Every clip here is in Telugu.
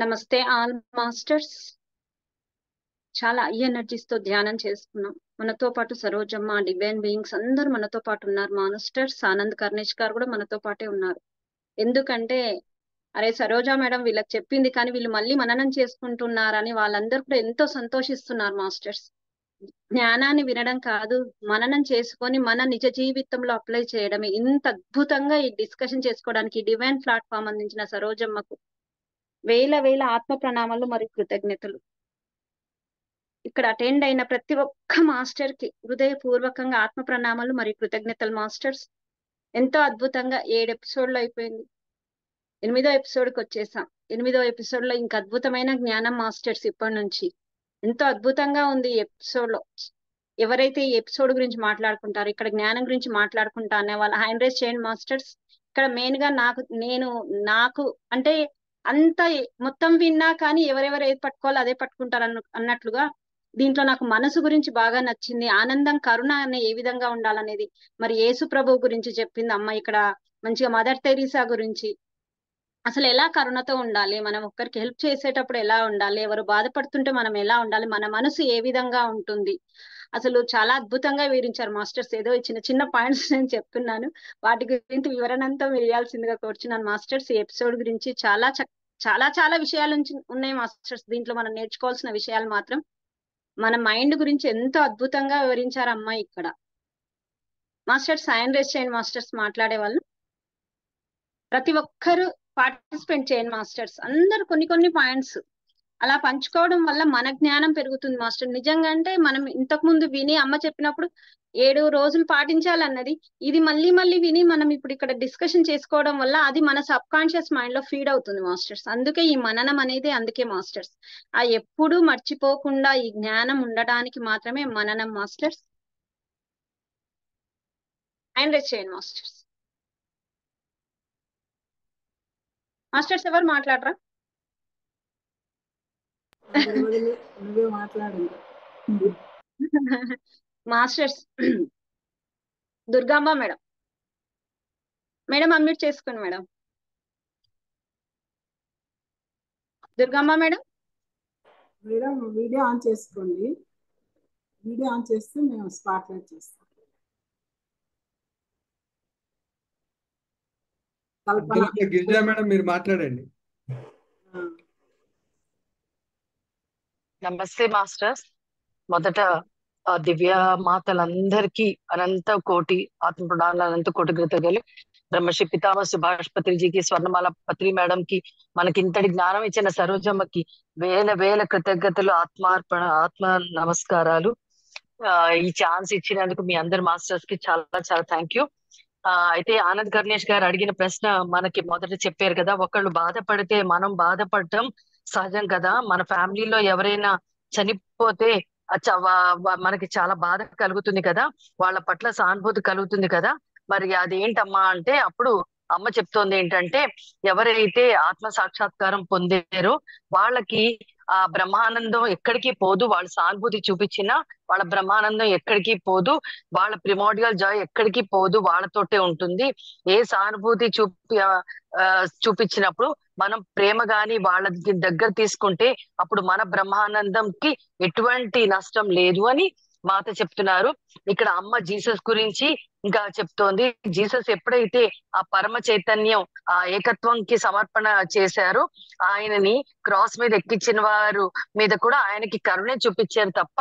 నమస్తే ఆల్ మాస్టర్స్. చాలా హై ఎనర్జీస్ తో ధ్యానం చేసుకున్నాం. మనతో పాటు సరోజమ్మ, డివైన్ బీయింగ్స్ అందరూ మనతో పాటు ఉన్నారు. మాస్టర్స్ ఆనంద్ కర్ణేష్ గారు కూడా మనతో పాటే ఉన్నారు. ఎందుకంటే అరే సరోజా మేడం వీళ్ళకి చెప్పింది కానీ వీళ్ళు మళ్ళీ మననం చేసుకుంటున్నారని వాళ్ళందరూ కూడా ఎంతో సంతోషిస్తున్నారు మాస్టర్స్. జ్ఞానాన్ని వినడం కాదు, మననం చేసుకొని మన నిజ జీవితంలో అప్లై చేయడమే. ఇంత అద్భుతంగా ఈ డిస్కషన్ చేసుకోవడానికి డివైన్ ప్లాట్ఫామ్ అందించిన సరోజమ్మకు వేల వేల ఆత్మ ప్రణామాలు మరియు కృతజ్ఞతలు. ఇక్కడ అటెండ్ అయిన ప్రతి ఒక్క మాస్టర్ కి హృదయపూర్వకంగా ఆత్మ ప్రణామాలు మరియు కృతజ్ఞతలు మాస్టర్స్. ఎంతో అద్భుతంగా 7 ఎపిసోడ్లు అయిపోయింది. 8వ ఎపిసోడ్కి వచ్చేసాం. 8వ ఎపిసోడ్ లో ఇంకా అద్భుతమైన జ్ఞానం మాస్టర్స్. ఇప్పటి నుంచి ఎంతో అద్భుతంగా ఉంది ఈ ఎపిసోడ్ లో. ఎవరైతే ఈ ఎపిసోడ్ గురించి మాట్లాడుకుంటారో, ఇక్కడ జ్ఞానం గురించి మాట్లాడుకుంటా అనే వాళ్ళ హ్యాండ్ రైజ్ చేయండి మాస్టర్స్. ఇక్కడ మెయిన్ గా నాకు అంటే అంత మొత్తం విన్నా కానీ ఎవరెవరు ఏది పట్టుకోవాలో అదే పట్టుకుంటారు అన్నట్లుగా దీంట్లో నాకు మనసు గురించి బాగా నచ్చింది. ఆనందం, కరుణ అనే ఏ విధంగా ఉండాలనేది, మరి యేసు ప్రభు గురించి చెప్పింది అమ్మ. ఇక్కడ మంచిగా మదర్ తెరీసా గురించి అసలు ఎలా కరుణతో ఉండాలి, మనం ఒక్కరికి హెల్ప్ చేసేటప్పుడు ఎలా ఉండాలి, ఎవరు బాధపడుతుంటే మనం ఎలా ఉండాలి, మన మనసు ఏ విధంగా ఉంటుంది, అసలు చాలా అద్భుతంగా వివరించారు మాస్టర్స్. ఏదో చిన్న చిన్న పాయింట్స్ నేను చెప్తున్నాను, వాటి గురించి వివరణ అంతా మీరు ఇవ్వాల్సిందిగా కోరుచున్నాను మాస్టర్స్. ఈ ఎపిసోడ్ గురించి చాలా చాలా చాలా విషయాలు ఉన్నాయి మాస్టర్స్. దీంట్లో మనం నేర్చుకోవాల్సిన విషయాలు మాత్రం మన మైండ్ గురించి ఎంతో అద్భుతంగా వివరించారు అమ్మాయి ఇక్కడ. మాస్టర్స్ హ్యాండ్ రేస్ చేయండి మాస్టర్స్, మాట్లాడే వాళ్ళు ప్రతి ఒక్కరు పార్టిసిపేట్ చేయండి మాస్టర్స్. అందరు కొన్ని కొన్ని పాయింట్స్ అలా పంచుకోవడం వల్ల మన జ్ఞానం పెరుగుతుంది మాస్టర్. నిజంగా అంటే మనం ఇంతకు ముందు విని అమ్మ చెప్పినప్పుడు 7 రోజులు పాటించాలన్నది, ఇది మళ్ళీ మళ్ళీ విని మనం ఇప్పుడు ఇక్కడ డిస్కషన్ చేసుకోవడం వల్ల అది మన సబ్ కాన్షియస్ మైండ్ లో ఫీడ్ అవుతుంది మాస్టర్స్. అందుకే ఈ మననం అనేది, అందుకే మాస్టర్స్ ఆ ఎప్పుడూ మర్చిపోకుండా ఈ జ్ఞానం ఉండడానికి మాత్రమే మననం మాస్టర్స్. హ్యాండ్ రైజ్ చేయండి మాస్టర్స్. మాస్టర్స్ ఎవరు మాట్లాడరా? నువ్వే మాట్లాడు masters. Durgamba madam, madam unmute చేసుకోండి madam. Durgamba madam, madam video on చేసుకోండి. వీడియో ఆన్ చేస్తే మేము స్పాట్ లైట్ చేస్తాం. గిరిజా మేడం మీరు మాట్లాడండి. నమస్తే మాస్టర్స్. మొదట దివ్య మాతలందరికీ అనంత కోటి ఆత్మ ప్రణాళాలు, అనంత కోటి కృతజ్ఞతలు. బ్రహ్మశ్రీ పితామహ సుభాష్ పత్రిజీకి, స్వర్ణమాల పత్రి మేడం కి, మనకి ఇంతటి జ్ఞానం ఇచ్చిన సరోజమ్మకి వేల వేల కృతజ్ఞతలు, ఆత్మ నమస్కారాలు. ఈ ఛాన్స్ ఇచ్చినందుకు మీ అందరు మాస్టర్స్ కి చాలా చాలా థ్యాంక్ యూ. అయితే ఆనంద్ కర్ణేష్ గారు అడిగిన ప్రశ్న మనకి మొదట చెప్పారు కదా, ఒకళ్ళు బాధపడితే మనం బాధపడటం సహజం కదా. మన ఫ్యామిలీలో ఎవరైనా చనిపోతే మనకి చాలా బాధ కలుగుతుంది కదా, వాళ్ళ పట్ల సానుభూతి కలుగుతుంది కదా. మరి అదేంటమ్మా అంటే అప్పుడు అమ్మ చెప్తోంది ఏంటంటే, ఎవరైతే ఆత్మ సాక్షాత్కారం పొందారో వాళ్ళకి ఆ బ్రహ్మానందం ఎక్కడికి పోదు. వాళ్ళ సానుభూతి చూపించినా వాళ్ళ బ్రహ్మానందం ఎక్కడికి పోదు, వాళ్ళ ప్రిమోడియల్ జాయ్ ఎక్కడికి పోదు, వాళ్ళతోటే ఉంటుంది. ఏ సానుభూతి చూపించినప్పుడు మనం ప్రేమ గాని వాళ్ళ దగ్గర తీసుకుంటే అప్పుడు మన బ్రహ్మానందంకి ఎటువంటి నష్టం లేదు అని మాత చెప్తున్నారు. ఇక్కడ అమ్మ జీసస్ గురించి ఇంకా చెప్తోంది. జీసస్ ఎప్పుడైతే ఆ పరమ చైతన్యం ఆ ఏకత్వంకి సమర్పణ చేశారో, ఆయనని క్రాస్ మీద ఎక్కించిన వారు మీద కూడా ఆయనకి కరుణే చూపించారు తప్ప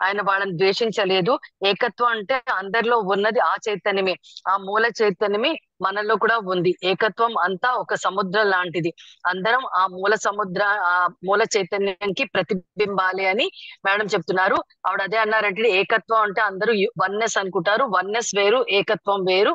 ఆయన వాళ్ళని ద్వేషించలేదు. ఏకత్వం అంటే అందరిలో ఉన్నది ఆ చైతన్యమే, ఆ మూల చైతన్యమే మనలో కూడా ఉంది. ఏకత్వం అంతా ఒక సముద్రం లాంటిది. అందరం ఆ మూల చైతన్యానికి ప్రతిబింబాలి అని మేడం చెప్తున్నారు. ఆవిడ అదే అన్నారంటే, ఏకత్వం అంటే అందరూ వన్నెస్ అనుకుంటారు. వన్నెస్ వేరు, ఏకత్వం వేరు.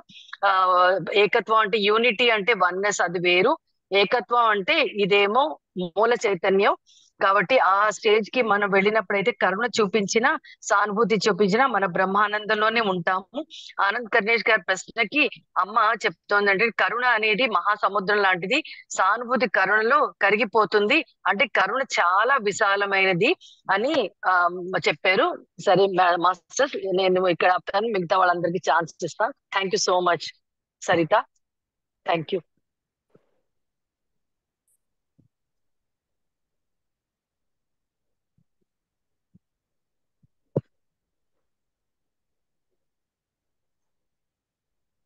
ఏకత్వం అంటే యూనిటీ, అంటే వన్నెస్ అది వేరు. ఏకత్వం అంటే ఇదేమో మూల చైతన్యం. కాబట్టి ఆ స్టేజ్ కి మనం వెళ్ళినప్పుడైతే కరుణ చూపించిన, సానుభూతి చూపించిన మన బ్రహ్మానందంలోనే ఉంటాము. ఆనంద్ కర్ణేష్ గారి ప్రశ్నకి అమ్మ చెప్తోందంటే, కరుణ అనేది మహాసముద్రం లాంటిది, సానుభూతి కరుణలో కరిగిపోతుంది. అంటే కరుణ చాలా విశాలమైనది అని చెప్పారు. సరే మాస్టర్స్, నేను ఇక్కడ ఆపుతాను, మిగతా వాళ్ళందరికీ ఛాన్స్ ఇస్తాను. Thank you so much Saritha. Thank you.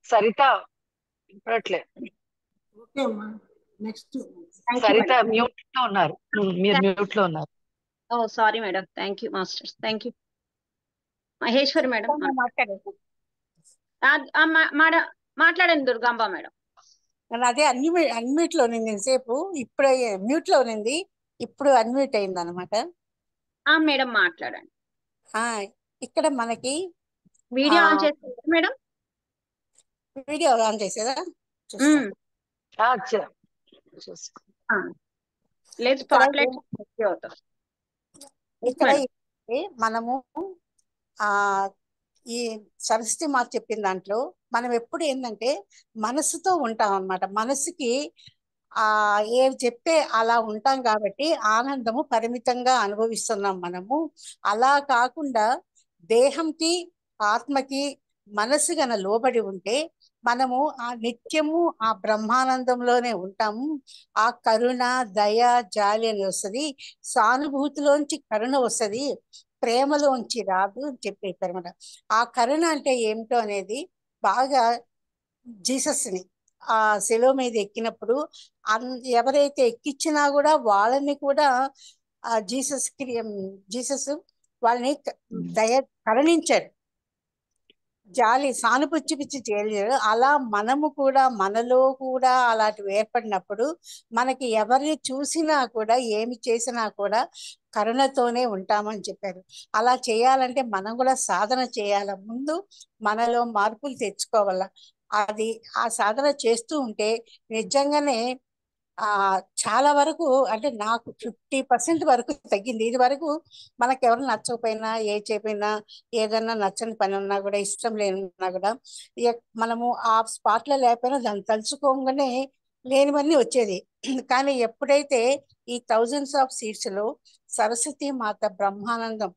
Saritha వినపడట్లే. ఓకే అమ్మా. Next thank you Saritha madam. Mute లో ఉన్నారు. మీరు మ్యూట్ లో ఉన్నారు. Oh sorry madam. Thank you masters. Thank you. Maheswari madam మాట్లాడండి. మేడం మాట్లాడండి దుర్గాంబ మేడం. అదే అన్మ్యూట్ లో ఉంది సేపు, ఇప్పుడు మ్యూట్ లో ఉంది, ఇప్పుడు అన్మ్యూట్ అయింది అనమాట. మేడం మాట్లాడండి. ఇక్కడ మనకి వీడియో ఆన్ చేస్తారు మేడం. వీడియో ఆన్ చేసేదా? లేదు స్పాట్లైట్ అవుతాం. ఇక్కడ మనము ఈ సరస్వతి మాత చెప్పిన దాంట్లో మనం ఎప్పుడు ఏంటంటే మనసుతో ఉంటాం అన్నమాట. మనసుకి ఏవి చెప్తే అలా ఉంటాం కాబట్టి ఆనందము పరిమితంగా అనుభవిస్తున్నాం మనము. అలా కాకుండా దేహంకి ఆత్మకి మనసు గన లోబడి ఉంటే మనము ఆ నిత్యము ఆ బ్రహ్మానందంలోనే ఉంటాము. ఆ కరుణ దయ జాలి అని వస్తుంది, సానుభూతిలోంచి కరుణ వస్తుంది, ప్రేమలోంచి రాదు అని చెప్పేశారు అనమాట. ఆ కరుణ అంటే ఏమిటో అనేది బాగా జీసస్ని ఆ శిలువ మీద ఎక్కినప్పుడు ఎవరైతే ఎక్కించినా కూడా వాళ్ళని కూడా జీసస్ వాళ్ళని కరుణించాడు, జాలి సానుపుచ్చి పిచ్చి చేయలేడు. అలా మనము కూడా మనలో కూడా అలాంటివి ఏర్పడినప్పుడు మనకి ఎవరిని చూసినా కూడా ఏమి చేసినా కూడా కరుణతోనే ఉంటామని చెప్పారు. అలా చేయాలంటే మనం కూడా సాధన చేయాల, ముందు మనలో మార్పులు తెచ్చుకోవాల. అది ఆ సాధన చేస్తూ ఉంటే నిజంగానే చాలా వరకు అంటే నాకు 50% వరకు తగ్గింది. ఇది వరకు మనకు ఎవరు నచ్చకపోయినా ఏ చేయకపోయినా ఏదన్నా నచ్చని పని ఉన్నా కూడా ఇష్టం లేనున్నా కూడా మనము ఆ స్పాట్లో లేకపోయినా దాన్ని తలుచుకోగానే లేనివన్నీ వచ్చేది. కానీ ఎప్పుడైతే ఈ థౌజండ్స్ ఆఫ్ సీట్స్ లో సరస్వతి మాత బ్రహ్మానందం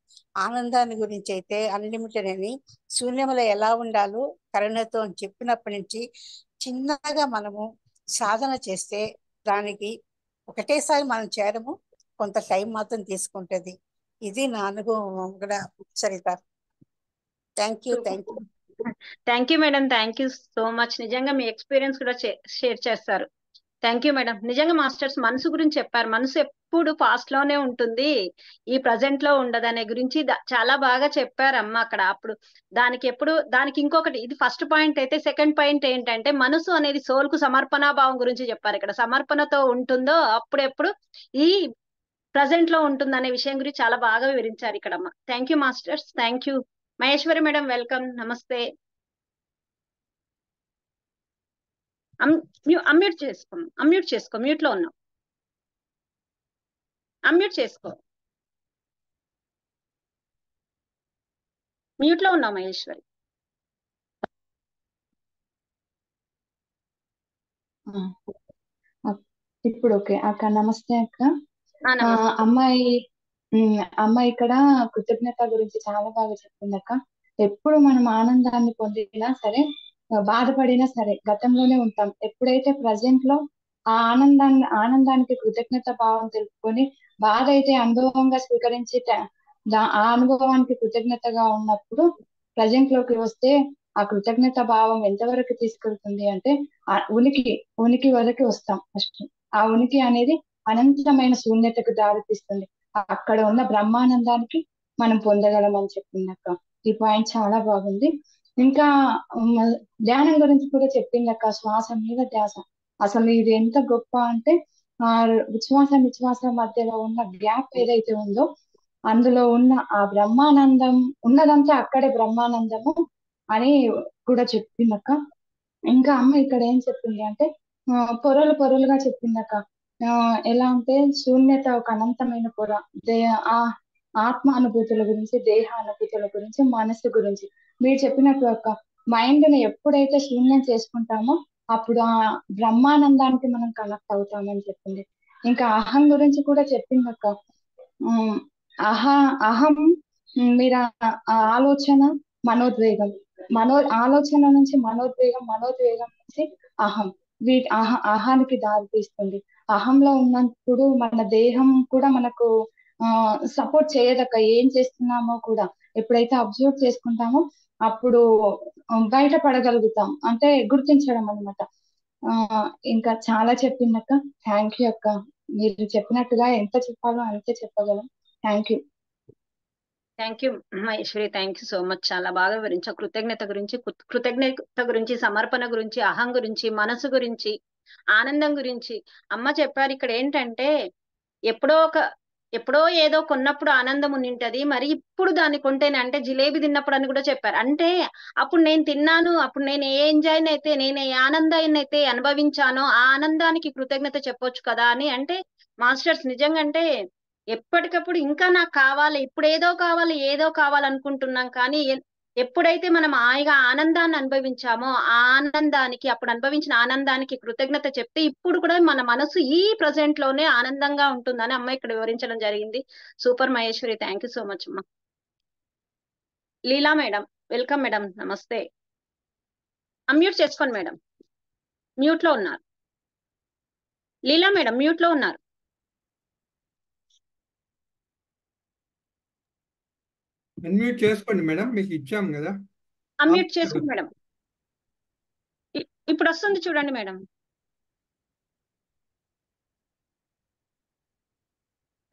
ఆనందాన్ని గురించి అయితే అన్లిమిటెడ్ అని శూన్యములో ఎలా ఉండాలో కరుణతో అని చెప్పినప్పటి నుంచి చిన్నగా మనము సాధన చేస్తే దానికి ఒకటేసారి మనం చేరము, కొంత టైం మాత్రం తీసుకుంటుంది. ఇది నా అనుభవం కూడా. Saritha thank you. Thank you madam. Thank you so much. నిజంగా మీ ఎక్స్పీరియన్స్ కూడా షేర్ చేస్తారు. Thank you madam. నిజంగా మాస్టర్స్ మనసు గురించి చెప్పారు. మనసు ఎప్పుడు పాస్ట్ లోనే ఉంటుంది, ఈ ప్రజెంట్ లో ఉండదు అనే గురించి చాలా బాగా చెప్పారు అమ్మ అక్కడ. అప్పుడు దానికి ఇంకొకటి, ఇది ఫస్ట్ పాయింట్ అయితే సెకండ్ పాయింట్ ఏంటంటే మనసు అనేది సోల్ కు సమర్పణాభావం గురించి చెప్పారు. ఇక్కడ సమర్పణతో ఉంటుందో అప్పుడెప్పుడు ఈ ప్రజెంట్ లో ఉంటుంది అనే విషయం గురించి చాలా బాగా వివరించారు ఇక్కడ అమ్మ. Thank you masters. Thank you. Maheswari madam welcome. నమస్తే. అన్మ్యూట్ చేసుకో. మ్యూట్ లో ఉన్నావు. అన్మ్యూట్ చేసుకో. మ్యూట్ లో ఉన్నావు మహేశ్వరి. ఇప్పుడు ఓకే అక్క. నమస్తే అక్క. అమ్మాయి ఇక్కడ కృతజ్ఞత గురించి చాలా బాగా చెప్పింది అక్క. ఎప్పుడు మనం ఆనందాన్ని పొందినా సరే, బాధపడినా సరే గతంలోనే ఉంటాం. ఎప్పుడైతే ప్రజెంట్ లో ఆ ఆనందానికి కృతజ్ఞత భావం తెలుపుకొని బాధ అయితే అనుభవంగా స్వీకరించి ఆ అనుభవానికి కృతజ్ఞతగా ఉన్నప్పుడు ప్రజెంట్ లోకి వస్తే ఆ కృతజ్ఞత భావం ఎంతవరకు తీసుకెళ్తుంది అంటే ఉనికి వరకు వస్తాం. ఫస్ట్ ఆ ఉనికి అనేది అనంతమైన శూన్యతకు దారితీస్తుంది. అక్కడ ఉన్న బ్రహ్మానందానికి మనం పొందగలం అని చెప్పింది అక్క. ఈ పాయింట్ చాలా బాగుంది. ఇంకా ధ్యానం గురించి కూడా చెప్పింది అక్క. శ్వాస మీద ధ్యాస. అసలు ఇది ఎంత గొప్ప అంటే విశ్వాస మధ్యలో ఉన్న గ్యాప్ ఏదైతే ఉందో అందులో ఉన్న ఆ బ్రహ్మానందం ఉన్నదంతా అక్కడే బ్రహ్మానందము అని కూడా చెప్పిందక్క. ఇంకా అమ్మ ఇక్కడ ఏం చెప్పింది అంటే పొరలుగా చెప్పిందక్క. ఎలా అంటే శూన్యత ఒక అనంతమైన పొర, ఆత్మ అనుభూతుల గురించి, దేహ అనుభూతుల గురించి, మనసు గురించి మీరు చెప్పినట్టు ఒక మైండ్ ని ఎప్పుడైతే శూన్యం చేసుకుంటామో అప్పుడు ఆ బ్రహ్మానందానికి మనం కనెక్ట్ అవుతామని చెప్పింది. ఇంకా అహం గురించి కూడా చెప్పింది అక్క. అహం మీరు ఆలోచన మనోద్వేగం, ఆలోచన నుంచి మనోద్వేగం నుంచి అహం, అహానికి దారితీస్తుంది. అహంలో ఉన్నప్పుడు మన దేహం కూడా మనకు సపోర్ట్ చేయదక్క. ఏం చేస్తున్నామో కూడా ఎప్పుడైతే అబ్జర్వ్ చేసుకుంటామో అప్పుడు బయటపడగలుగుతాం, అంటే గుర్తించడం అనమాట. ఇంకా చాలా చెప్పిందక్క. థ్యాంక్ యూ అక్క. మీరు చెప్పినట్టుగా ఎంత చెప్పాలో అంతే చెప్పగలం. Thank you. Thank you Maheshwari, thank you so much. చాలా బాగా వివరించావు. కృతజ్ఞత గురించి, సమర్పణ గురించి, అహం గురించి, మనసు గురించి, ఆనందం గురించి అమ్మ చెప్పారు. ఇక్కడ ఏంటంటే ఎప్పుడో ఏదో కొన్నప్పుడు ఆనందం ఉండింటది, మరి ఇప్పుడు దాన్ని కొంటేనే, అంటే జిలేబీ తిన్నప్పుడు అని కూడా చెప్పారు. అంటే అప్పుడు నేను తిన్నాను, అప్పుడు నేను ఏ ఎంజాయ్ అయితే, నేను ఏ ఆనందాన్ని అయితే అనుభవించానో ఆ ఆనందానికి కృతజ్ఞత చెప్పొచ్చు కదా అని. అంటే మాస్టర్స్ నిజంగా అంటే ఎప్పటికప్పుడు ఇంకా నాకు కావాలి, ఇప్పుడు ఏదో కావాలనుకుంటున్నాం, కానీ ఎప్పుడైతే మనం హాయిగా ఆనందాన్ని అనుభవించామో ఆ ఆనందానికి, అప్పుడు అనుభవించిన ఆనందానికి కృతజ్ఞత చెప్తే ఇప్పుడు కూడా మన మనసు ఈ ప్రజెంట్ లోనే ఆనందంగా ఉంటుందని అమ్మ ఇక్కడ వివరించడం జరిగింది. Super Maheshwari, thank you so much అమ్మ. లీలా మేడం, వెల్కమ్ మేడం, నమస్తే. అన్మ్యూట్ చేసుకోండి మేడం, మ్యూట్ లో ఉన్నారు. లీలా మేడం మ్యూట్ లో ఉన్నారు. అన్మ్యూట్ చేసుకోండి మేడం, మీకు ఇచ్చాం కదా. అన్మ్యూట్ చేసుకోండి మేడం. ఇప్పుడు వస్తుంది చూడండి మేడం.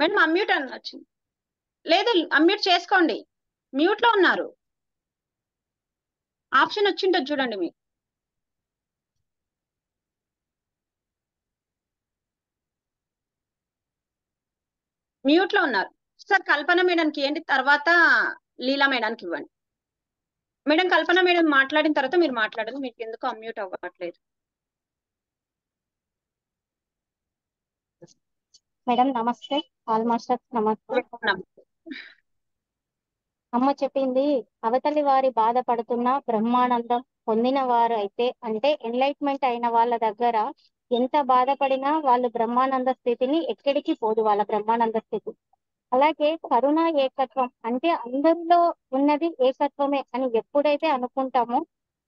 మేడం అన్మ్యూట్ అని వచ్చింది. లేదు, అన్మ్యూట్ చేసుకోండి, మ్యూట్ లో ఉన్నారు. ఆప్షన్ వచ్చింటుంది చూడండి మీకు. మ్యూట్ లో ఉన్నారు సార్. కల్పన మేడంకి ఏంటి, తర్వాత లీలా మేడానికి ఇవ్వండి. మేడం కల్పన మేడం మాట్లాడిన తర్వాత మీరు మాట్లాడండి, మీకు ఎందుకు అన్మ్యూట్ అవ్వట్లేదు. మేడం నమస్తే, ఆల్ మాస్టర్స్ నమస్తే. అమ్మ చెప్పింది, అవతలి వారి బాధపడుతున్న బ్రహ్మానందం పొందిన వారు అయితే, అంటే ఎన్లైట్మెంట్ అయిన వాళ్ళ దగ్గర ఎంత బాధపడినా వాళ్ళు బ్రహ్మానంద స్థితిని ఎక్కడికి పోదు, వాళ్ళ బ్రహ్మానంద స్థితి. అలాగే కరుణ ఏకత్వం, అంటే అందరిలో ఉన్నది ఏకత్వమే అని ఎప్పుడైతే అనుకుంటామో,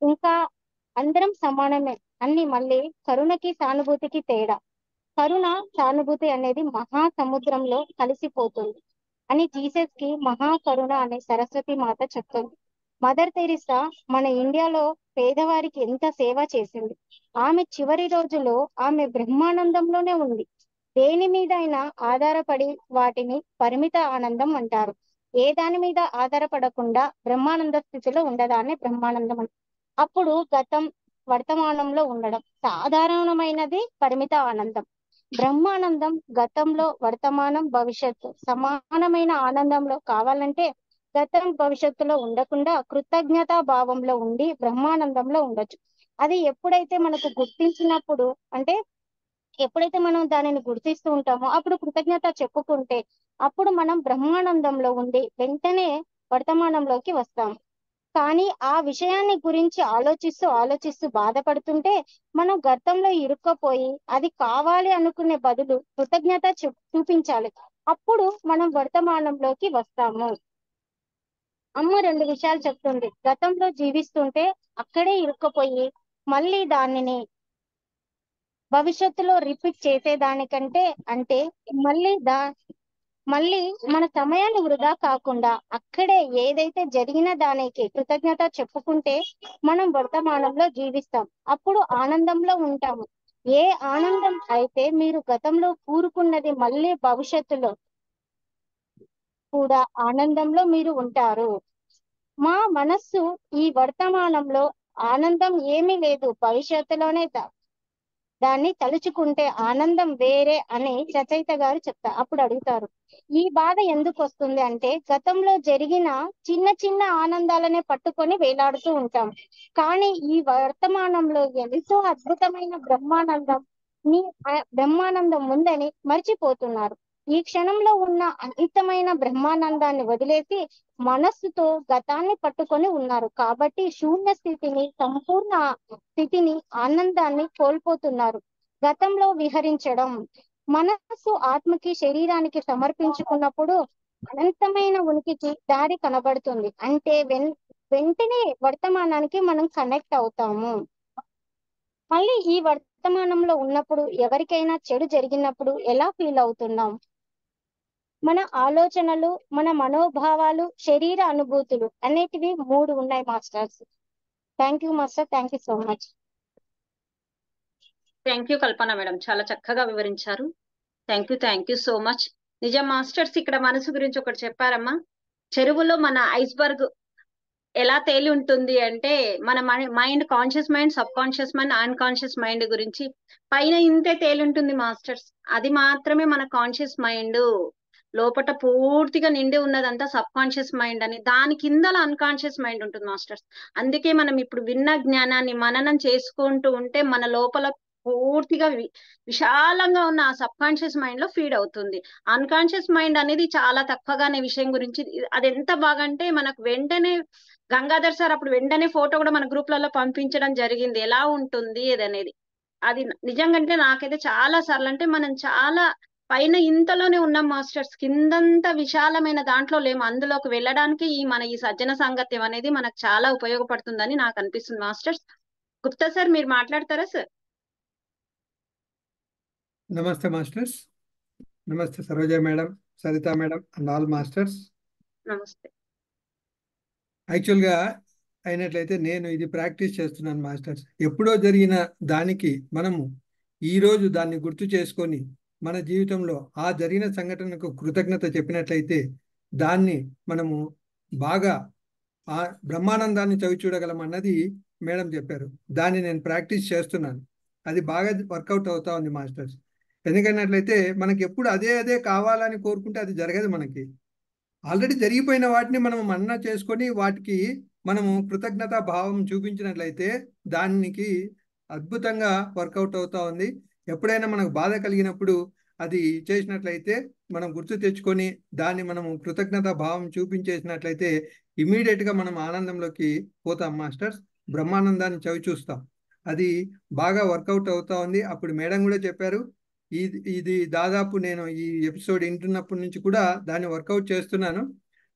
ఇంకా అందరం సమానమే అన్ని, మళ్ళీ కరుణకి సానుభూతికి తేడా. కరుణ సానుభూతి అనేది మహాసముద్రంలో కలిసిపోతుంది అని జీసస్ కి మహాకరుణ అనే సరస్వతి మాత చెప్తుంది. మదర్ తెరిసా మన ఇండియాలో పేదవారికి ఎంత సేవ చేసింది. ఆమె చివరి రోజులో ఆమె బ్రహ్మానందంలోనే ఉంది. దేని మీద అయినా ఆధారపడి వాటిని పరిమిత ఆనందం అంటారు. ఏ దాని మీద ఆధారపడకుండా బ్రహ్మానంద స్థితిలో ఉండదాన్ని బ్రహ్మానందం అంటారు. అప్పుడు గతం వర్తమానంలో ఉండడం సాధారణమైనది పరిమిత ఆనందం. బ్రహ్మానందం గతంలో, వర్తమానం, భవిష్యత్తు సమానమైన ఆనందంలో కావాలంటే గతం భవిష్యత్తులో ఉండకుండా కృతజ్ఞతా భావంలో ఉండి బ్రహ్మానందంలో ఉండొచ్చు. అది ఎప్పుడైతే మనకు గుర్తించినప్పుడు, అంటే ఎప్పుడైతే మనం దానిని గుర్తిస్తూ ఉంటామో అప్పుడు కృతజ్ఞత చెప్పుకుంటే అప్పుడు మనం బ్రహ్మానందంలో ఉండి వెంటనే వర్తమానంలోకి వస్తాము. కానీ ఆ విషయాన్ని గురించి ఆలోచిస్తూ బాధపడుతుంటే మనం గతంలో ఇరుక్కపోయి అది కావాలి అనుకునే బదులు కృతజ్ఞత చూపించాలి. అప్పుడు మనం వర్తమానంలోకి వస్తాము. అమ్మ 2 విషయాలు చెప్తుంది. గతంలో జీవిస్తుంటే అక్కడే ఇరుక్కపోయి మళ్ళీ దానిని భవిష్యత్తులో రిపీట్ చేసేదానికంటే, అంటే మళ్ళీ మన సమయాన్ని వృధా కాకుండా అక్కడే ఏదైతే జరిగిన దానికి కృతజ్ఞత చెప్పుకుంటే మనం వర్తమానంలో జీవిస్తాం. అప్పుడు ఆనందంలో ఉంటాము. ఏ ఆనందం అయితే మీరు గతంలో కూరుకున్నది మళ్ళీ భవిష్యత్తులో కూడా ఆనందంలో మీరు ఉంటారు. మా మనస్సు ఈ వర్తమానంలో ఆనందం ఏమీ లేదు, భవిష్యత్తులోనే దాన్ని తలుచుకుంటే ఆనందం వేరే అని రచయిత గారు చెప్తారు. అప్పుడు అడుగుతారు, ఈ బాధ ఎందుకు వస్తుంది అంటే గతంలో జరిగిన చిన్న చిన్న ఆనందాలనే పట్టుకొని వేలాడుతూ ఉంటాం. కానీ ఈ వర్తమానంలో ఎంతో అద్భుతమైన బ్రహ్మానందం ఉందని మర్చిపోతున్నారు. ఈ క్షణంలో ఉన్న అనంతమైన బ్రహ్మానందాన్ని వదిలేసి మనస్సుతో గతాన్ని పట్టుకొని ఉన్నారు. కాబట్టి శూన్య స్థితిని, సంపూర్ణ స్థితిని, ఆనందాన్ని కోల్పోతున్నారు. గతంలో విహరించడం, మనస్సు ఆత్మకి శరీరానికి సమర్పించుకున్నప్పుడు అనంతమైన ఉనికికి దారి కనబడుతుంది. అంటే వెంటనే వర్తమానానికి మనం కనెక్ట్ అవుతాము. మళ్ళీ ఈ వర్తమానంలో ఉన్నప్పుడు ఎవరికైనా చెడు జరిగినప్పుడు ఎలా ఫీల్ అవుతున్నాం? మన ఆలోచనలు, మన మనోభావాలు, శరీర అనుభూతులు అనేటివి 3 ఉన్నాయి masters. Thank you master, thank you so much. Thank you Kalpana madam, చాలా చక్కగా వివరించారు. Thank you so much. నిజం మాస్టర్స్, ఇక్కడ మనసు గురించి ఒకటి చెప్పారమ్మా. చెరువులో మన ఐస్బర్గ్ ఎలా తేలి ఉంటుంది అంటే, మన mind, conscious mind, sub conscious mind, unconscious mind గురించి పైన ఇంతే తేలి ఉంటుంది మాస్టర్స్. అది మాత్రమే మన కాన్షియస్ మైండ్. లోపల పూర్తిగా నిండి ఉన్నదంతా సబ్ కాన్షియస్ మైండ్ అని, దాని కింద అన్కాన్షియస్ మైండ్ ఉంటుంది మాస్టర్స్. అందుకే మనం ఇప్పుడు విన్న జ్ఞానాన్ని మననం చేసుకుంటూ ఉంటే మన లోపల పూర్తిగా విశాలంగా ఉన్న ఆ సబ్ కాన్షియస్ మైండ్ లో ఫీడ్ అవుతుంది. అన్కాన్షియస్ మైండ్ అనేది చాలా తక్కువగానే విషయం గురించి, అది ఎంత బాగా అంటే మనకు వెంటనే గంగాధర్ సార్ అప్పుడు వెంటనే ఫోటో కూడా మన గ్రూప్లలో పంపించడం జరిగింది, ఎలా ఉంటుంది అనేది. అది నిజంగా అంటే నాకైతే చాలా సార్లు, అంటే మనం చాలా పైన ఇంతలోనే ఉన్నాం మాస్టర్స్, కిందంతా విశాలమైన దాంట్లో లేము. అందులోకి వెళ్ళడానికి ఈ సజ్జన సాంగత్యం అనేది మనకు చాలా ఉపయోగపడుతుందని నాకు అనిపిస్తుంది మాస్టర్స్. గుప్తా సార్ మీరు మాట్లాడతారా సార్? నమస్తే మాస్టర్స్. నమస్తే Saroja madam, Saritha madam and all masters. నమస్తే. యాక్చువల్గా అయినట్లయితే నేను ఇది ప్రాక్టీస్ చేస్తున్నాను మాస్టర్స్. ఎప్పుడో జరిగిన దానికి మనము ఈరోజు దాన్ని గుర్తు చేసుకొని మన జీవితంలో ఆ జరిగిన సంఘటనకు కృతజ్ఞత చెప్పినట్లయితే దాన్ని మనము బాగా ఆ బ్రహ్మానందాన్ని చవి చూడగలం అన్నది మేడం చెప్పారు. దాన్ని నేను ప్రాక్టీస్ చేస్తున్నాను. అది బాగా వర్కౌట్ అవుతా ఉంది మాస్టర్స్. ఎందుకన్నట్లయితే మనకి ఎప్పుడు అదే కావాలని కోరుకుంటే అది జరగదు. మనకి ఆల్రెడీ జరిగిపోయిన వాటిని మనం మన్నా చేసుకొని వాటికి మనము కృతజ్ఞతా భావం చూపించినట్లయితే దానికి అద్భుతంగా వర్కౌట్ అవుతా ఉంది. ఎప్పుడైనా మనకు బాధ కలిగినప్పుడు అది చేసినట్లయితే మనం గుర్తు తెచ్చుకొని దాన్ని మనము కృతజ్ఞతా భావం చూపించేసినట్లయితే ఇమీడియట్గా మనం ఆనందంలోకి పోతాం మాస్టర్స్. బ్రహ్మానందాన్ని చవి చూస్తాం. అది బాగా వర్కౌట్ అవుతా ఉంది. అప్పుడు మేడం కూడా చెప్పారు, ఇది దాదాపు నేను ఈ ఎపిసోడ్ వింటున్నప్పటి నుంచి కూడా దాన్ని వర్కౌట్ చేస్తున్నాను.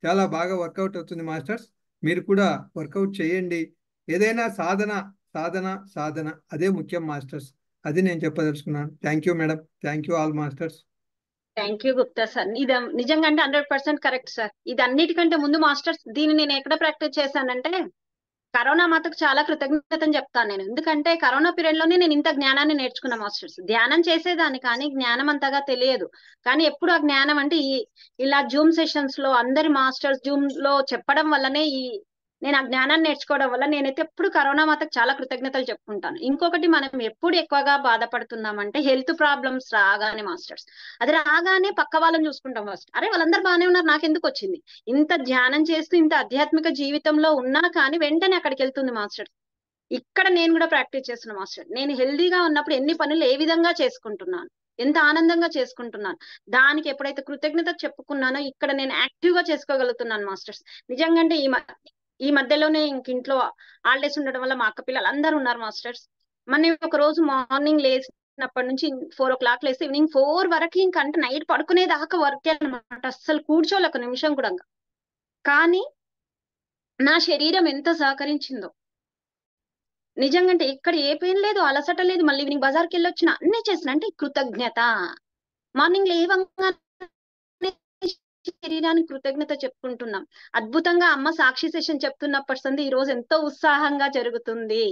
చాలా బాగా వర్కౌట్ అవుతుంది మాస్టర్స్. మీరు కూడా వర్కౌట్ చేయండి. ఏదైనా సాధన అదే ముఖ్యం మాస్టర్స్. అది నేను చెప్పదలుచుకున్నాను. Thank you madam, thank you all masters. Thank you Gupta sir. ఇది నిజంగా అంటే 100% కరెక్ట్ సార్. ఇది అన్నిటికంటే ముందు మాస్టర్స్, దీన్ని నేను ఎక్కడ ప్రాక్టీస్ చేశానంటే కరోనా మాతకు చాలా కృతజ్ఞతని చెప్తాను నేను. ఎందుకంటే కరోనా పీరియడ్ లోనే నేను ఇంత జ్ఞానాన్ని నేర్చుకున్నా మాస్టర్స్. ధ్యానం చేసేదాన్ని కానీ జ్ఞానం అంతగా తెలియదు. కానీ ఎప్పుడు ఆ జ్ఞానం అంటే ఇలా జూమ్ సెషన్స్ లో అందరి మాస్టర్స్ జూమ్ లో చెప్పడం వల్లనే నేను ఆ జ్ఞానాన్ని నేర్చుకోవడం వల్ల నేనైతే ఎప్పుడు కరోనా మాతకు చాలా కృతజ్ఞతలు చెప్పుకుంటాను. ఇంకొకటి, మనం ఎప్పుడు ఎక్కువగా బాధపడుతున్నామంటే హెల్త్ ప్రాబ్లమ్స్ రాగానే మాస్టర్స్, అది రాగానే పక్క వాళ్ళని చూసుకుంటాం ఫస్ట్. అరే వాళ్ళందరూ బాగానే ఉన్నారు, నాకెందుకు వచ్చింది? ఇంత ధ్యానం చేస్తూ ఇంత ఆధ్యాత్మిక జీవితంలో ఉన్నా కానీ వెంటనే అక్కడికి వెళ్తుంది మాస్టర్. ఇక్కడ నేను కూడా ప్రాక్టీస్ చేస్తున్నా మాస్టర్. నేను హెల్దీగా ఉన్నప్పుడు ఎన్ని పనులు ఏ విధంగా చేసుకుంటున్నాను, ఎంత ఆనందంగా చేసుకుంటున్నాను, దానికి ఎప్పుడైతే కృతజ్ఞత చెప్పుకున్నానో ఇక్కడ నేను యాక్టివ్ గా చేసుకోగలుగుతున్నాను మాస్టర్స్. నిజంగా అంటే ఈ మధ్యలోనే ఇంట్లో హాలిడేస్ ఉండడం వల్ల మా అక్క పిల్లలు అందరూ ఉన్నారు మాస్టర్స్. మన ఒక రోజు మార్నింగ్ లేచినప్పటి నుంచి 4 o'clock లేస్తే ఈవినింగ్ 4 వరకు ఇంకంటే నైట్ పడుకునేదాకా వర్కే అనమాట. అస్సలు కూర్చోలే ఒక నిమిషం కూడా. కానీ నా శరీరం ఎంత సహకరించిందో నిజంగా. అంటే ఇక్కడ ఏ పెయిన్ లేదు, అలసట లేదు. మళ్ళీ ఈవినింగ్ బజార్కి వెళ్ళి వచ్చిన అన్ని చేసిన అంటే కృతజ్ఞత. మార్నింగ్ లేవంగానే శరీరానికి కృతజ్ఞత చెప్పుకుంటున్నాం. అద్భుతంగా అమ్మ సాక్షి సెషన్ చెప్తున్నప్పటి సంది ఈ రోజు ఎంతో ఉత్సాహంగా జరుగుతుంది.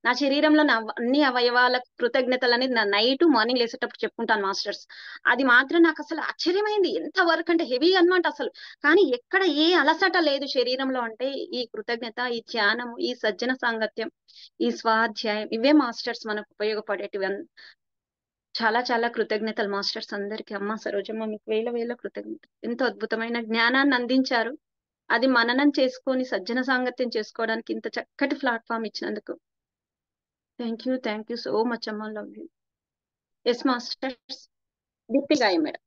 నా శరీరంలో నా అన్ని అవయవాల కృతజ్ఞతలని నా నైట్ మార్నింగ్ లేసేటప్పుడు చెప్పుకుంటాను మాస్టర్స్. అది మాత్రం నాకు అసలు ఆశ్చర్యమైంది, ఎంత వర్క్ అంటే హెవీ అనమాట అసలు. కానీ ఎక్కడ ఏ అలసట లేదు శరీరంలో. అంటే ఈ కృతజ్ఞత, ఈ ధ్యానం, ఈ సజ్జన సాంగత్యం, ఈ స్వాధ్యాయం, ఇవే మాస్టర్స్ మనకు ఉపయోగపడేటివి. చాలా చాలా కృతజ్ఞతలు మాస్టర్స్ అందరికి. అమ్మ సరోజమ్మ మీకు వేల కృతజ్ఞతలు. ఎంతో అద్భుతమైన జ్ఞానాన్ని అందించారు. అది మననం చేసుకొని సజ్జన సాంగత్యం చేసుకోవడానికి ఇంత చక్కటి ప్లాట్ఫామ్ ఇచ్చినందుకు థ్యాంక్ యూ సో మచ్ అమ్మ. Love you. Yes masters. Deepika madam.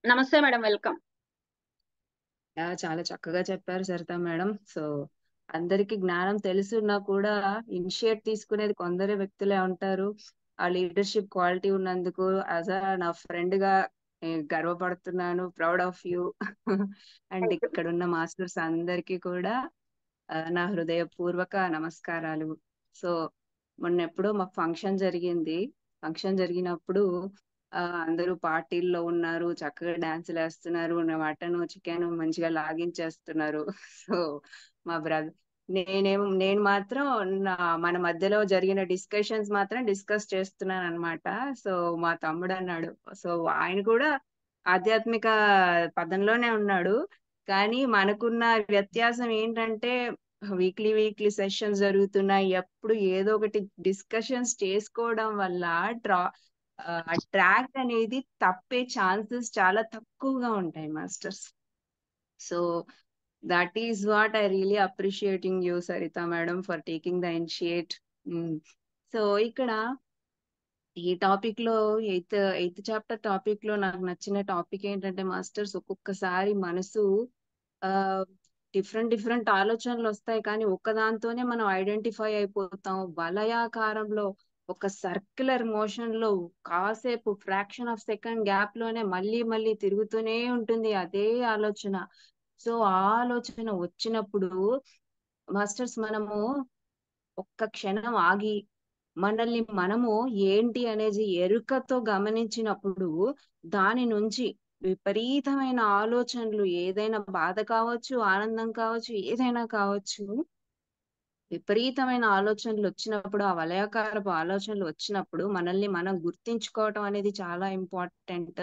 నమస్తే మేడం, వెల్కమ్. చాలా చక్కగా చెప్పారు సరిత మేడం. సో అందరికి జ్ఞానం తెలుసున్నా కూడా ఇనిషియేట్ తీసుకునేది కొందరే వ్యక్తులే ఉంటారు. ఆ లీడర్షిప్ క్వాలిటీ ఉన్నందుకు నా ఫ్రెండ్ గా గర్వపడుతున్నాను. Proud of you. అండ్ ఇక్కడ ఉన్న మాస్టర్స్ అందరికీ కూడా నా హృదయపూర్వక నమస్కారాలు. సో మొన్న ఎప్పుడో మాకు ఫంక్షన్ జరిగింది. ఫంక్షన్ జరిగినప్పుడు అందరూ పార్టీల్లో ఉన్నారు, చక్కగా డాన్సులు వేస్తున్నారు, మటన్ చికెన్ మంచిగా లాగించేస్తున్నారు. సో మా బ్రదర్ నేను మాత్రం మన మధ్యలో జరిగిన డిస్కషన్స్ మాత్రం డిస్కస్ చేస్తున్నాను అనమాట. సో మా తమ్ముడు అన్నాడు, సో ఆయన కూడా ఆధ్యాత్మిక పదంలోనే ఉన్నాడు, కానీ మనకున్న వ్యత్యాసం ఏంటంటే వీక్లీ సెషన్స్ జరుగుతున్నాయి, ఎప్పుడు ఏదో ఒకటి డిస్కషన్స్ చేసుకోవడం వల్ల ఆ ట్రాక్ అనేది తప్పే ఛాన్సెస్ చాలా తక్కువగా ఉంటాయి masters. So that is what I really appreciating you, Sarita madam, for taking the initiate. So ఇక్కడ ఈ టాపిక్ లో ఎయిత్ చాప్టర్ టాపిక్ లో నాకు నచ్చిన టాపిక్ ఏంటంటే మాస్టర్స్, ఒక్కొక్కసారి మనసు డిఫరెంట్ ఆలోచనలు వస్తాయి, కానీ ఒక్కదాంతోనే మనం ఐడెంటిఫై అయిపోతాం. వలయాకారంలో ఒక సర్క్యులర్ మోషన్ లో కాసేపు ఫ్రాక్షన్ ఆఫ్ సెకండ్ గ్యాప్ లోనే మళ్ళీ తిరుగుతూనే ఉంటుంది అదే ఆలోచన. సో ఆ ఆలోచన వచ్చినప్పుడు మాస్టర్స్ మనము ఒక్క క్షణం ఆగి మనల్ని మనము ఏంటి అనేది ఎరుకతో గమనించినప్పుడు దాని నుంచి విపరీతమైన ఆలోచనలు, ఏదైనా బాధ కావచ్చు, ఆనందం కావచ్చు, ఏదైనా కావచ్చు, విపరీతమైన ఆలోచనలు వచ్చినప్పుడు, ఆ వలయాకారపు ఆలోచనలు వచ్చినప్పుడు మనల్ని మనం గుర్తించుకోవటం అనేది చాలా ఇంపార్టెంట్.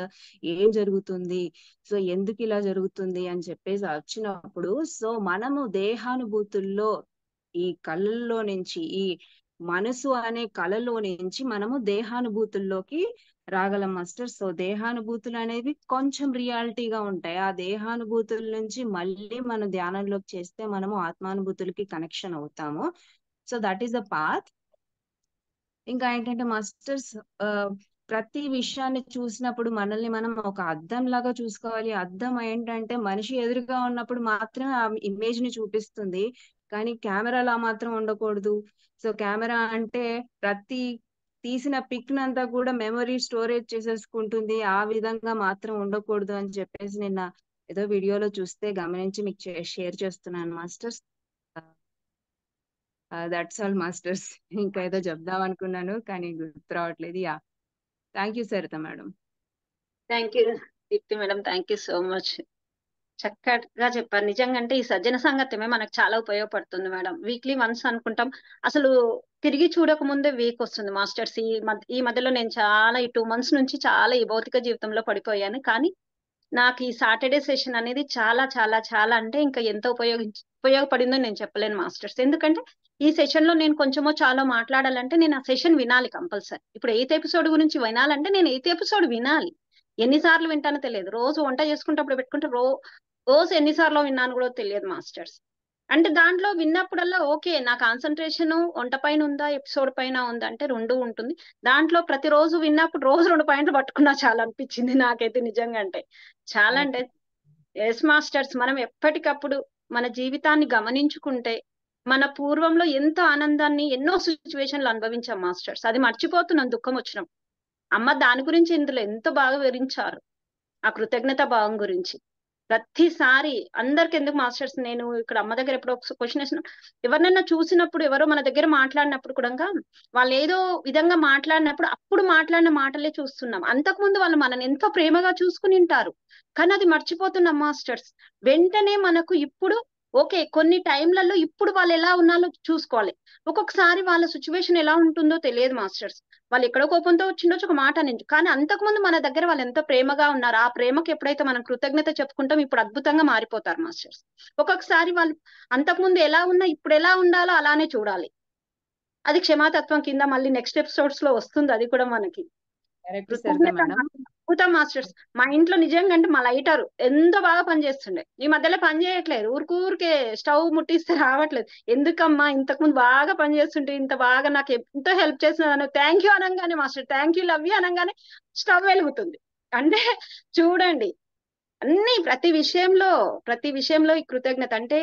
ఏం జరుగుతుంది, సో ఎందుకు ఇలా జరుగుతుంది అని చెప్పేసి వచ్చినప్పుడు, సో మనము దేహానుభూతుల్లో ఈ కళ్ళల్లో నుంచి, ఈ మనసు అనే కళలో నుంచి మనము దేహానుభూతుల్లోకి రాగలం మాస్టర్. సో దేహానుభూతులు అనేవి కొంచెం రియాలిటీగా ఉంటాయి. ఆ దేహానుభూతుల నుంచి మళ్ళీ మనం ధ్యానంలోకి చేస్తే మనము ఆత్మానుభూతులకి కనెక్షన్ అవుతాము. So that is the path. ఇంకా ఏంటంటే మాస్టర్స్, ప్రతి విషయాన్ని చూసినప్పుడు మనల్ని మనం ఒక అద్దం లాగా చూసుకోవాలి. అద్దం ఏంటంటే మనిషి ఎదురుగా ఉన్నప్పుడు మాత్రమే ఆ ఇమేజ్ ని చూపిస్తుంది, కానీ కెమెరాలా మాత్రం ఉండకూడదు. సో కెమెరా అంటే ప్రతి తీసిన పిక్ నంతా కూడా మెమరీ స్టోరేజ్ చేసేసుకుంటుంది, ఆ విధంగా మాత్రం ఉండకూడదు అని చెప్పేసి నిన్న ఏదో వీడియోలో చూస్తే గమనించి మీకు షేర్ చేస్తున్నాను మాస్టర్స్. That's all masters. ఇంకా ఏదో చెప్దాం అనుకున్నాను కానీ గుర్తు రావట్లేదు. Yeah, thank you Saritha madam. Thank you Deepti madam, thank you so much. చక్కగా చెప్పారు. నిజంగా అంటే ఈ సజ్జన సంగతమే మనకు చాలా ఉపయోగపడుతుంది మేడం. వీక్లీ వన్స్ అనుకుంటాం, అసలు తిరిగి చూడక ముందే వీక్ వస్తుంది మాస్టర్స్. ఈ మధ్యలో నేను చాలా ఈ 2 months నుంచి చాలా ఈ భౌతిక జీవితంలో పడిపోయాను, కానీ నాకు ఈ సాటర్డే సెషన్ అనేది చాలా చాలా చాలా అంటే ఇంకా ఎంత ఉపయోగపడిందో నేను చెప్పలేను మాస్టర్స్. ఎందుకంటే ఈ సెషన్ లో నేను కొంచెమో చాలా మాట్లాడాలంటే నేను ఆ సెషన్ వినాలి కంపల్సరీ. ఇప్పుడు 8th ఎపిసోడ్ గురించి వినాలంటే నేను 8th ఎపిసోడ్ వినాలి. ఎన్నిసార్లు వింటానో తెలియదు. రోజు వంట చేసుకుంటప్పుడు పెట్టుకుంటే రోజు ఎన్నిసార్లు విన్నాను కూడా తెలియదు మాస్టర్స్. అంటే దాంట్లో విన్నప్పుడల్లా ఓకే, నా కాన్సన్ట్రేషన్ వంట పైన ఉందా ఎపిసోడ్ పైన ఉందా అంటే 2 ఉంటుంది. దాంట్లో ప్రతిరోజు విన్నప్పుడు రోజు 2 పాయింట్లు పట్టుకున్నా చాలా అనిపించింది నాకైతే నిజంగా. అంటే చాలా అంటే ఎస్ మాస్టర్స్, మనం ఎప్పటికప్పుడు మన జీవితాన్ని గమనించుకుంటే మన పూర్వంలో ఎంత ఆనందాన్ని ఎన్నో సిచ్యువేషన్లు అనుభవించాం మాస్టర్స్, అది మర్చిపోతున్నాం దుఃఖం వచ్చినాం. అమ్మ దాని గురించి ఇందులో ఎంతో బాగా వివరించారు, ఆ కృతజ్ఞత భావం గురించి. ప్రతిసారి అందరికి ఎందుకు మాస్టర్స్, నేను ఇక్కడ అమ్మ దగ్గర ఎప్పుడో క్వశ్చన్ వేసిన, ఎవరినైనా చూసినప్పుడు ఎవరో మన దగ్గర మాట్లాడినప్పుడు కూడా వాళ్ళు ఏదో విధంగా మాట్లాడినప్పుడు అప్పుడు మాట్లాడిన మాటలే చూస్తున్నాం. అంతకుముందు వాళ్ళు మనని ఎంతో ప్రేమగా చూసుకుని ఉంటారు, కానీ అది మర్చిపోతున్నాం మాస్టర్స్. వెంటనే మనకు ఇప్పుడు ఓకే కొన్ని టైంలలో ఇప్పుడు వాళ్ళు ఎలా ఉన్నారో చూసుకోవాలి. ఒక్కొక్కసారి వాళ్ళ సిచ్యువేషన్ ఎలా ఉంటుందో తెలియదు మాస్టర్స్. వాళ్ళు ఎక్కడో కోపంతో వచ్చిండొచ్చు, ఒక మాట నుంచి, కానీ అంతకుముందు మన దగ్గర వాళ్ళు ఎంత ప్రేమగా ఉన్నారు, ఆ ప్రేమకి ఎప్పుడైతే మనం కృతజ్ఞత చెప్పుకుంటాం ఇప్పుడు అద్భుతంగా మారిపోతారు మాస్టర్స్. ఒక్కొక్కసారి వాళ్ళు అంతకుముందు ఎలా ఉన్నా ఇప్పుడు ఎలా ఉండాలో అలానే చూడాలి. అది క్షమాతత్వం కింద మళ్ళీ నెక్స్ట్ ఎపిసోడ్స్ లో వస్తుంది, అది కూడా మనకి అద్భుతం మాస్టర్స్. మా ఇంట్లో నిజంగా అంటే మా లైటర్ ఎంతో బాగా పనిచేస్తుండే, ఈ మధ్యలో పని చేయట్లేదు, ఊరికే స్టవ్ ముట్టిస్తే రావట్లేదు. ఎందుకమ్మా ఇంతకుముందు బాగా పనిచేస్తుంటే ఇంత బాగా నాకు ఎంతో హెల్ప్ చేసిన థ్యాంక్ యూ అనగానే master thank you love you అనగానే స్టవ్ వెలుగుతుంది. అంటే చూడండి అన్ని ప్రతి విషయంలో ఈ కృతజ్ఞత. అంటే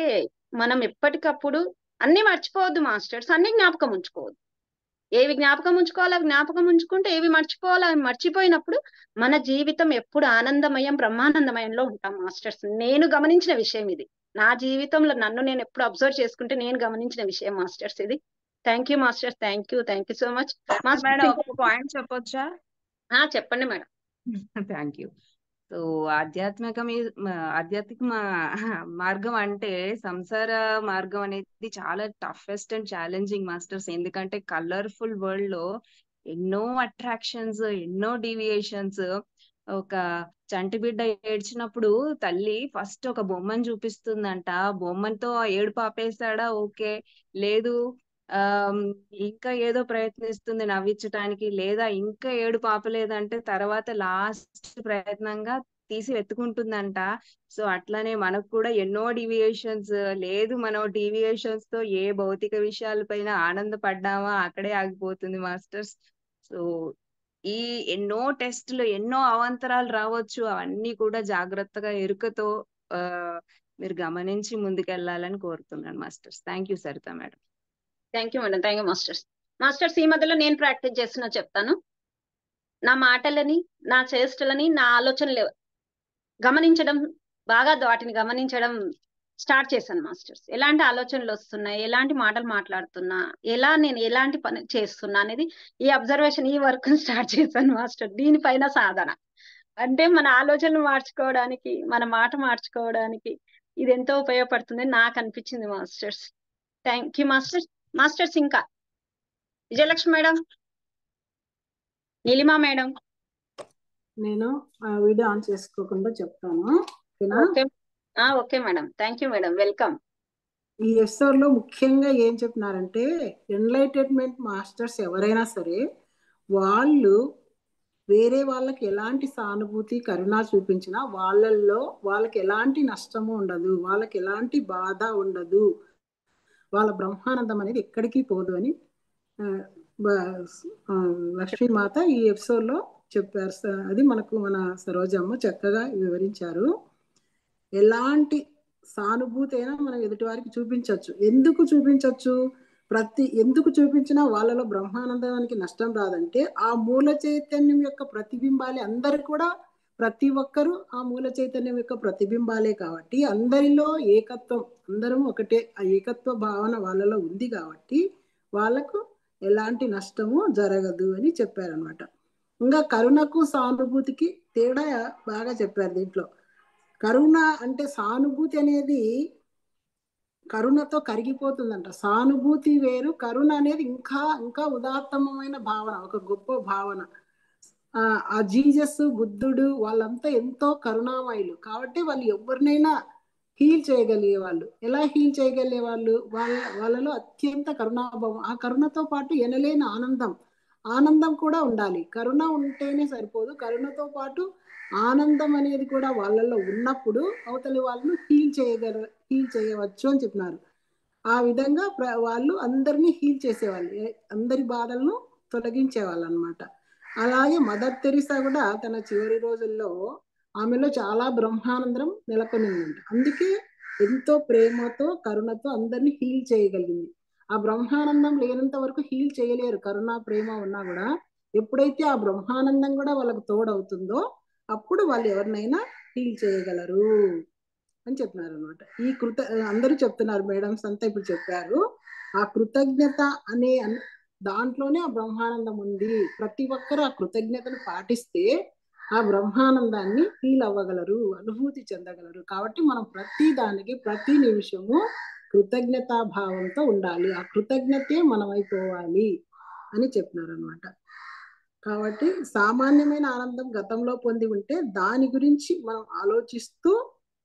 మనం ఎప్పటికప్పుడు అన్ని మర్చిపోవద్దు మాస్టర్స్, అన్ని జ్ఞాపకం ఉంచుకోవద్దు. ఏవి జ్ఞాపకం ఉంచుకోవాలో అవి జ్ఞాపకం ఉంచుకుంటే, ఏవి మర్చిపోవాలో అవి మర్చిపోయినప్పుడు మన జీవితం ఎప్పుడు ఆనందమయం బ్రహ్మానందమయంలో ఉంటాం మాస్టర్స్. నేను గమనించిన విషయం ఇది, నా జీవితంలో నన్ను నేను ఎప్పుడు అబ్జర్వ్ చేసుకుంటే నేను గమనించిన విషయం మాస్టర్స్ ఇది. Thank you masters, thank you so much. Madam ఒక పాయింట్ చెప్పొచ్చా? చెప్పండి మేడం. Thank you. సో ఆధ్యాత్మిక మార్గం అంటే సంసార మార్గం అనేది చాలా టఫెస్ట్ అండ్ ఛాలెంజింగ్ మాస్టర్స్. ఎందుకంటే కలర్ఫుల్ వరల్డ్ లో ఎన్నో అట్రాక్షన్స్, ఎన్నో డీవియేషన్స్. ఒక చంటి బిడ్డ ఏడ్చినప్పుడు తల్లి ఫస్ట్ ఒక బొమ్మను చూపిస్తుందంట. బొమ్మతో ఏడుపు ఆపేస్తాడా? ఓకే. లేదు, ఆ ఇంకా ఏదో ప్రయత్నిస్తుంది నవ్వించటానికి, లేదా ఇంకా ఏడుపు ఆపలేదంటే తర్వాత లాస్ట్ ప్రయత్నంగా తీసి వెతుకుంటుందంట. సో అట్లానే మనకు కూడా ఎన్నో డీవియేషన్స్, లేదు మనం డీవియేషన్స్ తో ఏ భౌతిక విషయాలపైన ఆనందపడ్డామా అక్కడే ఆగిపోతుంది మాస్టర్స్. సో ఈ ఎన్నో టెస్టులు, ఎన్నో అవాంతరాలు రావచ్చు. అవన్నీ కూడా జాగ్రత్తగా ఎరుకతో ఆ మీరు గమనించి ముందుకెళ్లాలని కోరుతున్నాను masters. Thank you Saritha madam. Thank you madam. Thank you masters. Masters ఈ మధ్యలో నేను ప్రాక్టీస్ చేస్తున్నా చెప్తాను. నా మాటలని, నా చేష్టలని, నా ఆలోచనలు గమనించడం, బాగా వాటిని గమనించడం స్టార్ట్ చేశాను మాస్టర్స్. ఎలాంటి ఆలోచనలు వస్తున్నాయి, ఎలాంటి మాటలు మాట్లాడుతున్నా, నేను ఎలాంటి పని చేస్తున్నా అనేది ఈ అబ్జర్వేషన్, ఈ వర్క్ స్టార్ట్ చేశాను మాస్టర్. దీనిపైన సాధన అంటే మన ఆలోచనలు మార్చుకోవడానికి, మన మాట మార్చుకోవడానికి ఇది ఎంతో ఉపయోగపడుతుంది నాకు అనిపించింది masters. Thank you masters. Masters ఇంకా విజయలక్ష్మి మేడం, నీలిమా మేడం. నేను వీడియో ఆన్ చేసుకోకుండా చెప్తాను. Okay madam. Thank you madam. Welcome. ఈ ఎపిసోడ్ లో ముఖ్యంగా ఏం చెప్తున్నారంటే, ఎన్లైటన్మెంట్ మాస్టర్స్ ఎవరైనా సరే వాళ్ళు వేరే వాళ్ళకి ఎలాంటి సానుభూతి, కరుణ చూపించినా వాళ్ళకి ఎలాంటి నష్టము ఉండదు, వాళ్ళకి ఎలాంటి బాధ ఉండదు, వాళ్ళ బ్రహ్మానందం అనేది ఎక్కడికి పోదు అని లక్ష్మీమాత ఈ ఎపిసోడ్ లో చెప్పారు. అది మనకు మన సరోజమ్మ చక్కగా వివరించారు. ఎలాంటి సానుభూతి అయినా మనం ఎదుటి వారికి చూపించవచ్చు. ఎందుకు చూపించవచ్చు? ఎందుకు చూపించినా వాళ్ళలో బ్రహ్మానందానికి నష్టం రాదంటే, ఆ మూల చైతన్యం యొక్క ప్రతిబింబాలే అందరు కూడా, ప్రతి ఒక్కరూ ఆ మూల చైతన్యం యొక్క ప్రతిబింబాలే కాబట్టి అందరిలో ఏకత్వం, అందరం ఒకటే, ఆ ఏకత్వ భావన వాళ్ళలో ఉంది కాబట్టి వాళ్ళకు ఎలాంటి నష్టము జరగదు అని చెప్పారనమాట. ఇంకా కరుణకు సానుభూతికి తేడా బాగా చెప్పారు దీంట్లో. కరుణ అంటే సానుభూతి అనేది కరుణతో కరిగిపోతుందంట. సానుభూతి వేరు, కరుణ అనేది ఇంకా ఇంకా ఉదాత్తమైన భావన, ఒక గొప్ప భావన. ఆ జీసస్, బుద్ధుడు వాళ్ళంతా ఎంతో కరుణామయులు కాబట్టి వాళ్ళు ఎవరినైనా హీల్ చేయగలిగే వాళ్ళు. ఎలా హీల్ చేయగలిగే వాళ్ళు? వాళ్ళలో అత్యంత కరుణాభావం, ఆ కరుణతో పాటు ఎనలేని ఆనందం కూడా ఉండాలి. కరుణ ఉంటేనే సరిపోదు, కరుణతో పాటు ఆనందం అనేది కూడా వాళ్ళల్లో ఉన్నప్పుడు అవతలి వాళ్ళను హీల్ చేయవచ్చు అని చెప్పినారు. ఆ విధంగా వాళ్ళు అందరినీ హీల్ చేసేవాళ్ళు, అందరి బాధలను తొలగించేవాళ్ళు అనమాట. అలాగే మదర్ తెరిసా కూడా తన చివరి రోజుల్లో ఆమెలో చాలా బ్రహ్మానందం నెలకొనిందంట. అందుకే ఎంతో ప్రేమతో, కరుణతో అందరినీ హీల్ చేయగలిగింది. ఆ బ్రహ్మానందం లేనంత వరకు హీల్ చేయలేరు. కరుణ, ప్రేమ ఉన్నా కూడా ఎప్పుడైతే ఆ బ్రహ్మానందం కూడా వాళ్ళకు తోడవుతుందో అప్పుడు వాళ్ళు ఎవరినైనా హీల్ చేయగలరు అని చెప్పినారు అనమాట. అందరూ చెప్తున్నారు, మేడమ్స్ అంతా ఇప్పుడు చెప్పారు. ఆ కృతజ్ఞత అనే దాంట్లోనే ఆ బ్రహ్మానందం ఉంది. ప్రతి ఒక్కరు ఆ కృతజ్ఞతను పాటిస్తే ఆ బ్రహ్మానందాన్ని ఫీల్ అవ్వగలరు, అనుభూతి చెందగలరు. కాబట్టి మనం ప్రతి దానికి, ప్రతి నిమిషము కృతజ్ఞతా భావంతో ఉండాలి. ఆ కృతజ్ఞతే మనమైపోవాలి అని చెప్పినారనమాట. కాబట్టి సామాన్యమైన ఆనందం గతంలో పొంది ఉంటే దాని గురించి మనం ఆలోచిస్తూ,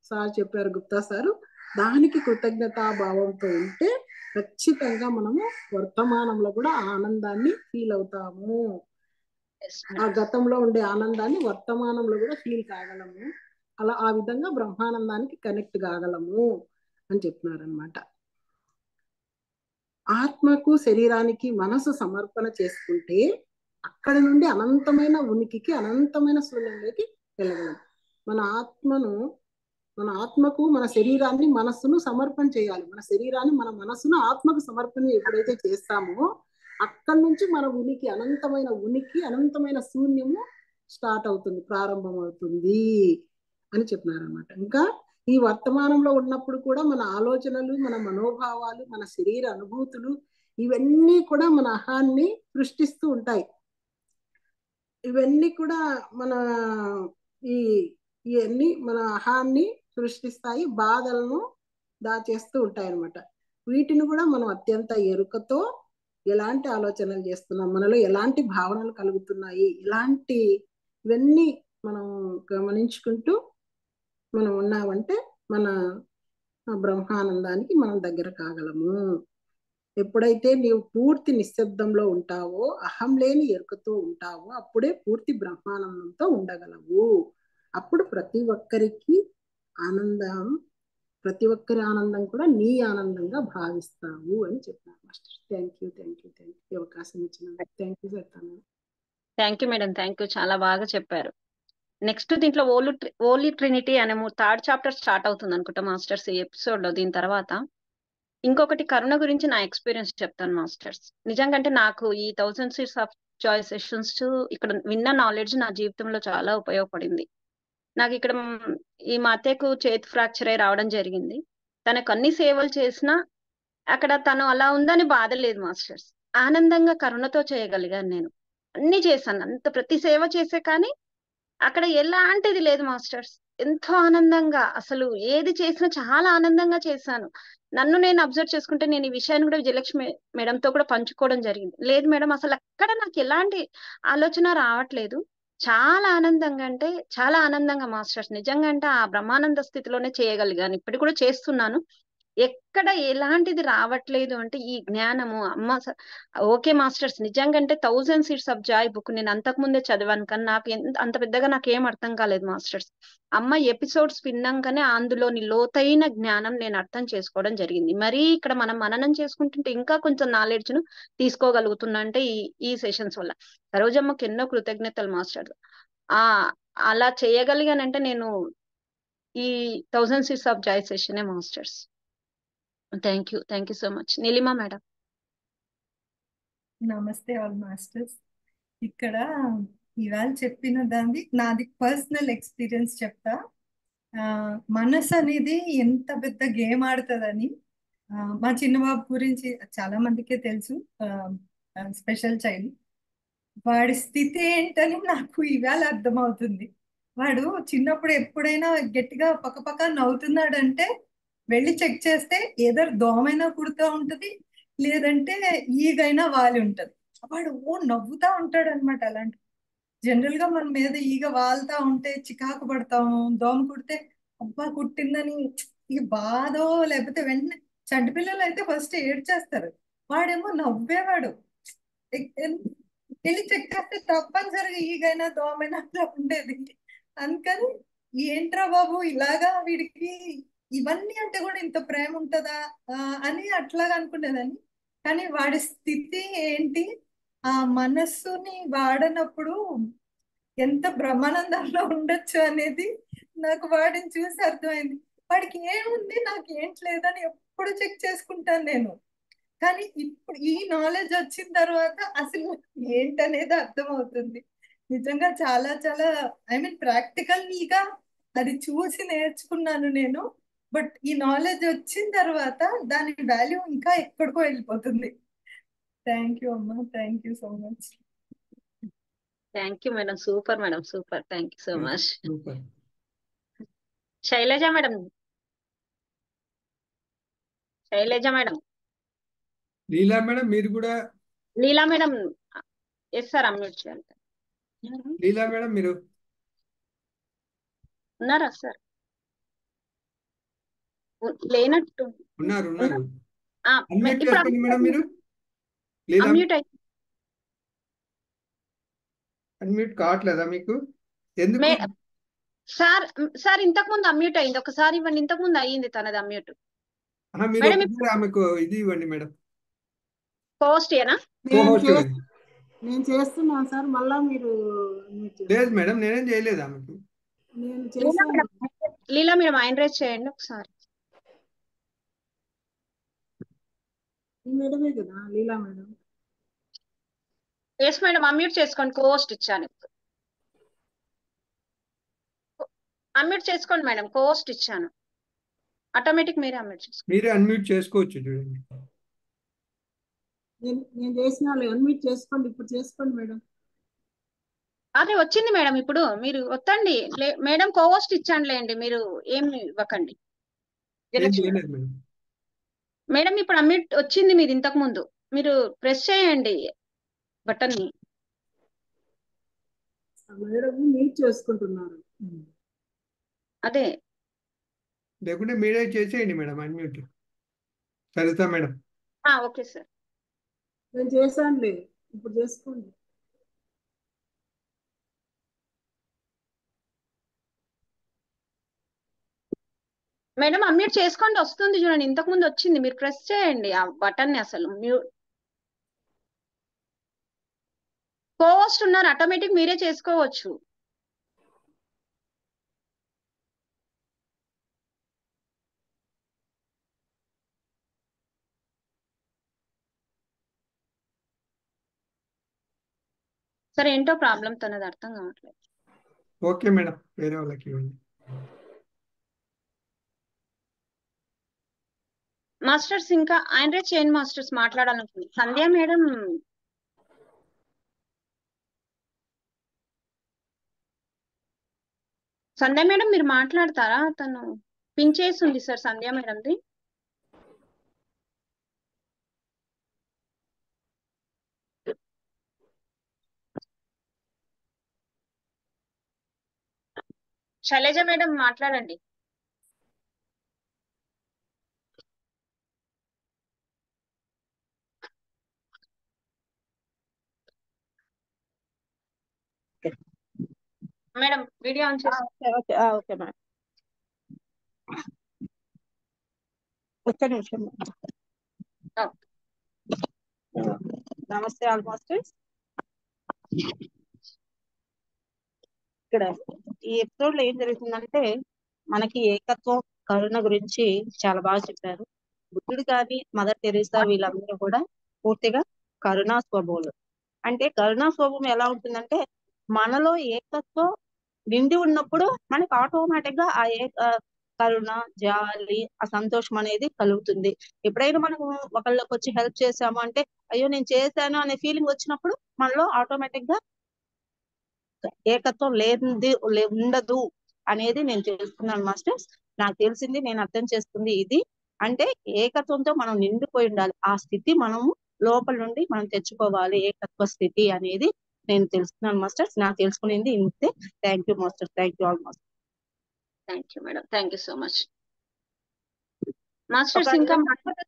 సార్ చెప్పారు, గుప్తా సారు, దానికి కృతజ్ఞతా భావంతో ఉంటే ఖచ్చితంగా మనము వర్తమానంలో కూడా ఆనందాన్ని ఫీల్ అవుతాము. ఆ గతంలో ఉండే ఆనందాన్ని వర్తమానంలో కూడా ఫీల్ కాగలము. అలా ఆ విధంగా బ్రహ్మానందానికి కనెక్ట్ కాగలము అని చెప్తున్నారనమాట. ఆత్మకు, శరీరానికి మనసు సమర్పణ చేసుకుంటే అక్కడి నుండి అనంతమైన ఉనికికి, అనంతమైన శూన్యంలోకి వెళ్ళగలం. మన ఆత్మకు, మన శరీరాన్ని, మనస్సును సమర్పణ చేయాలి. మన శరీరాన్ని, మన మనస్సును ఆత్మకు సమర్పణ ఎప్పుడైతే చేస్తామో అక్కడి నుంచి మన ఉనికి, అనంతమైన శూన్యము స్టార్ట్ అవుతుంది, ప్రారంభం అవుతుంది అని చెప్పినారనమాట. ఇంకా ఈ వర్తమానంలో ఉన్నప్పుడు కూడా మన ఆలోచనలు, మన మనోభావాలు, మన శరీర అనుభూతులు ఇవన్నీ కూడా మన అహాన్ని సృష్టిస్తూ ఉంటాయి. ఇవన్నీ కూడా మన ఈ ఇవన్నీ మన అహాన్ని సృష్టిస్తాయి, బాధలను దాచేస్తూ ఉంటాయి అన్నమాట. వీటిని కూడా మనం అత్యంత ఎరుకతో ఎలాంటి ఆలోచనలు చేస్తున్నాం, మనలో ఎలాంటి భావనలు కలుగుతున్నాయి, ఇలాంటి ఇవన్నీ మనం గమనించుకుంటూ మనం ఉన్నామంటే మన బ్రహ్మానందానికి మనం దగ్గర కాగలము. ఎప్పుడైతే నీవు పూర్తి నిశ్శబ్దంలో ఉంటావో, అహం లేని ఎరుకతో ఉంటావో, అప్పుడే పూర్తి బ్రహ్మానందంతో ఉండగలవు. అప్పుడు ప్రతి ఒక్కరికి ఆనందం, ప్రతి ఒక్కరి ఆనందం కూడా నీ ఆనందంగా భావిస్తావు అని చెప్పారు మాస్టర్. థ్యాంక్ యూ అవకాశం ఇచ్చినందుకు. థ్యాంక్ యూ చెప్తాను. Thank you madam, thank you, చాలా బాగా చెప్పారు. నెక్స్ట్ దీంట్లో ఓలీ ట్రినిటీ అనే 3rd చాప్టర్ స్టార్ట్ అవుతుంది అనుకుంటా మాస్టర్స్ ఈ ఎపిసోడ్ లో. దీని తర్వాత ఇంకొకటి కరుణ గురించి నా ఎక్స్పీరియన్స్ చెప్తాను మాస్టర్స్. నిజంగా అంటే నాకు ఈ 1000 Seeds of Joy సెషన్స్ ఇక్కడ విన్న నాలెడ్జ్ నా జీవితంలో చాలా ఉపయోగపడింది. నాకు ఇక్కడ ఈ మా అత్తయ్యకు చేతి ఫ్రాక్చర్ అయి రావడం జరిగింది. తనకు అన్ని సేవలు చేసినా అక్కడ తను అలా ఉందని బాధ లేదు మాస్టర్స్. ఆనందంగా కరుణతో చేయగలిగాను. నేను అన్ని చేశాను, అంత ప్రతి సేవ చేసే, కానీ అక్కడ ఎలాంటిది లేదు మాస్టర్స్. ఎంతో ఆనందంగా, అసలు ఏది చేసినా చాలా ఆనందంగా చేశాను. నన్ను నేను అబ్జర్వ్ చేసుకుంటే నేను ఈ విషయాన్ని కూడా విజయలక్ష్మి మేడంతో కూడా పంచుకోవడం జరిగింది. లేదు మేడం, అసలు అక్కడ నాకు ఎలాంటి ఆలోచన రావట్లేదు, చాలా ఆనందంగా అంటే చాలా ఆనందంగా మాస్టర్స్. నిజంగా అంటే ఆ బ్రహ్మానంద స్థితిలోనే చేయగలిగాను, ఇప్పటికి కూడా చేస్తున్నాను. ఎక్కడ ఎలాంటిది రావట్లేదు అంటే ఈ జ్ఞానము అమ్మ ఓకే మాస్టర్స్. నిజంగా అంటే 1000 Seeds of Joy బుక్ నేను అంతకు ముందే చదివాను, కానీ నాకు అంత పెద్దగా నాకేం అర్థం కాలేదు మాస్టర్స్. అమ్మ ఎపిసోడ్స్ విన్నాకనే అందులోని లోతైన జ్ఞానం నేను అర్థం చేసుకోవడం జరిగింది. మరి ఇక్కడ మనం మననం చేసుకుంటుంటే ఇంకా కొంచెం నాలెడ్జ్ ను తీసుకోగలుగుతున్నా అంటే ఈ సెషన్స్ వల్ల. సరోజమ్మకి ఎన్నో కృతజ్ఞతలు మాస్టర్. అలా చేయగలిగానంటే నేను ఈ 1000 Seeds of Joy సెషనే masters. Thank you so much. Neelima madam. నమస్తే ఆల్ మాస్టర్స్. ఇక్కడ ఇవాళ చెప్పిన దాన్ని నాది పర్సనల్ ఎక్స్పీరియన్స్ చెప్తా. మనసు అనేది ఎంత పెద్ద గేమ్ ఆడుతుందని మా చిన్నబాబు గురించి చాలా మందికే తెలుసు, స్పెషల్ చైల్డ్. వాడి స్థితి ఏంటని నాకు ఇవాళ అర్థమవుతుంది. వాడు చిన్నప్పుడు ఎప్పుడైనా గట్టిగా పక్కపక్క నవ్వుతున్నాడంటే వెళ్ళి చెక్ చేస్తే ఏదో దోమైనా కుడుతూ ఉంటది, లేదంటే ఈగైనా వాలి ఉంటది. వాడు నవ్వుతా ఉంటాడు అనమాట. అలాంటి జనరల్ గా మన మీద ఈగ వాళ్తా ఉంటే చికాకు పడతాము, దోమ కుడితే అబ్బా కుట్టిందని ఈ బాధో, లేకపోతే వెంటనే చంటి పిల్లలు అయితే ఫస్ట్ ఏడ్చేస్తారు. వాడేమో నవ్వేవాడు. వెళ్ళి చెక్ చేస్తే తప్పనిసరిగా ఈగైనా దోమైనా అట్లా ఉండేది. అందుకని ఏంట్రా బాబు ఇలాగా వీడికి ఇవన్నీ అంటే కూడా ఇంత ప్రేమ ఉంటుందా అని అట్లాగా అనుకునేదాన్ని. కానీ వాడి స్థితి ఏంటి, ఆ మనస్సుని వాడనప్పుడు ఎంత బ్రహ్మానందంలో ఉండొచ్చు అనేది నాకు వాడిని చూసి అర్థమైంది. వాడికి ఏముంది నాకు ఏంట్లేదని ఎప్పుడు చెక్ చేసుకుంటాను నేను. కానీ ఇప్పుడు ఈ నాలెడ్జ్ వచ్చిన తర్వాత అసలు ఏంటనేది అర్థమవుతుంది. నిజంగా చాలా చాలా ప్రాక్టికల్గా అది చూసి నేర్చుకున్నాను నేను. బట్ ఈ నాలెడ్జ్ వచ్చిన తర్వాత దాని వాల్యూ ఇంకా ఎక్కడికో వెళ్ళిపోతుంది. థ్యాంక్ యూ అమ్మా, thank you so much. Thank you madam, super madam, super. Thank you so much. Shailaja madam. Leela madam మీరు కూడా. Leela madam yes sir, unmute చేయాలి. లీలా మేడం మీరు ఉన్నారా సార్? లేనట్టు ఉన్నారు. అన్మ్యూట్ చేసుకోండి మేడం మీరు. అన్మ్యూట్ కావట్లేదా మీకు? ఎందుకు సార్ ఇంతకు ముందు అమ్యూట్ అయింది, ఒకసారి ఇవ్వండి. ఇంతకు ముందు అయ్యింది తనది అమ్యూట్. ఆమెకు ఇది ఇవ్వండి మేడం. పోస్ట్ ఏనా? నేను చేస్తున్నాను సార్, మళ్ళా మీరు. లేదు మేడం, నేనేం చేయలేదు ఆమెకు. లీలా మేడం హ్యాండ్ రైజ్ చేయండి ఒకసారి. మేడమే కదా లీలా మేడం? ఎస్ మేడం, అమ్యూట్ చేసుకోండి. కోస్ట్ ఇచ్చాను. అన్మ్యూట్ చేసుకోండి మేడం, కోస్ట్ ఇచ్చాను. ఆటోమేటిక్ మీరే అన్మ్యూట్ చేసుకోవచ్చు. చూడండి నేను చేసిన అన్మ్యూట్ చేసుకోండి. ఇప్పుడు చేసుకోండి మేడం. అదే వచ్చింది మేడం. ఇప్పుడు మీరు వద్దండి మేడం, కోవోస్ట్ ఇచ్చానులేండి, మీరు ఏమి ఇవ్వకండి. ఏం జయలక్ష్మి చేయలేదు మేడం. మేడం ఇప్పుడు అన్మ్యూట్ వచ్చింది మీది ఇంతకు ముందు, మీరు ప్రెస్ చేయండి బటన్ ని. మేడం మీట్ చేసుకుంటున్నారు. అదే లేకుంటే మీరే చేసేయండి madam unmute. Saritha madam. Okay sir. నేను చేశానులే, ఇప్పుడు చేసుకోండి. మేడం అన్మ్యూట్ చేసుకోండి, వస్తుంది చూడండి, ఇంతకు ముందు వచ్చింది, మీరు ప్రెస్ చేయండి ఆ బటన్ ని. అసలు కోవోస్ట్ ఉన్నారు, ఆటోమేటిక్ మీరే చేసుకోవచ్చు. సరే ఏంటో ప్రాబ్లం తనది అర్థం కావట్లేదు. ఓకే మేడం, వేరే వాళ్ళకి ఇవ్వండి. మాస్టర్స్ ఇంకా ఆండ్రాయిడ్ చైన్ మాస్టర్స్ మాట్లాడాలనుకుంది. సంధ్య మేడం, సంధ్య మేడం మీరు మాట్లాడతారా? తను పిన్ చేసి ఉంది సార్ సంధ్య మేడంది. శైలజ మేడం మాట్లాడండి. మేడం వీడియో ఆన్ చేసి. ఓకే మేడం, ఒక్క నిమిషం. నమస్తే ఆల్ మాస్టర్స్. ఇక్కడ ఈ ఎపిసోడ్ లో ఏం జరుగుతుందంటే, మనకి ఏకత్వం, కరుణ గురించి చాలా బాగా చెప్పారు. బుద్ధుడు కానీ మదర్ తెరీసా వీళ్ళందరూ కూడా పూర్తిగా కరుణా స్వభావులు. అంటే కరుణా స్వభావం ఎలా ఉంటుందంటే, మనలో ఏకత్వం నిండి ఉన్నప్పుడు మనకి ఆటోమేటిక్ గా ఆ కరుణ, జాలి, ఆ సంతోషం అనేది కలుగుతుంది. ఎప్పుడైనా మనం ఒకళ్ళకి వచ్చి హెల్ప్ చేసాము అంటే, అయ్యో నేను చేశాను అనే ఫీలింగ్ వచ్చినప్పుడు మనలో ఆటోమేటిక్ గా ఏకత్వం ఉండదు అనేది నేను తెలుసుకున్నాను మాస్టర్స్. నాకు తెలిసింది, నేను అర్థం చేసుకుంది ఇది. అంటే ఏకత్వంతో మనం నిండిపోయి ఉండాలి. ఆ స్థితి మనము లోపల నుండి మనం తెచ్చుకోవాలి, ఏకత్వ స్థితి అనేది నేను తెలుసుకున్నాను మాస్టర్స్. నాకు తెలుసుకునేది ఇంతే. Thank you master, thank you all master. Thank you madam, thank you so much. Masters ఇంకా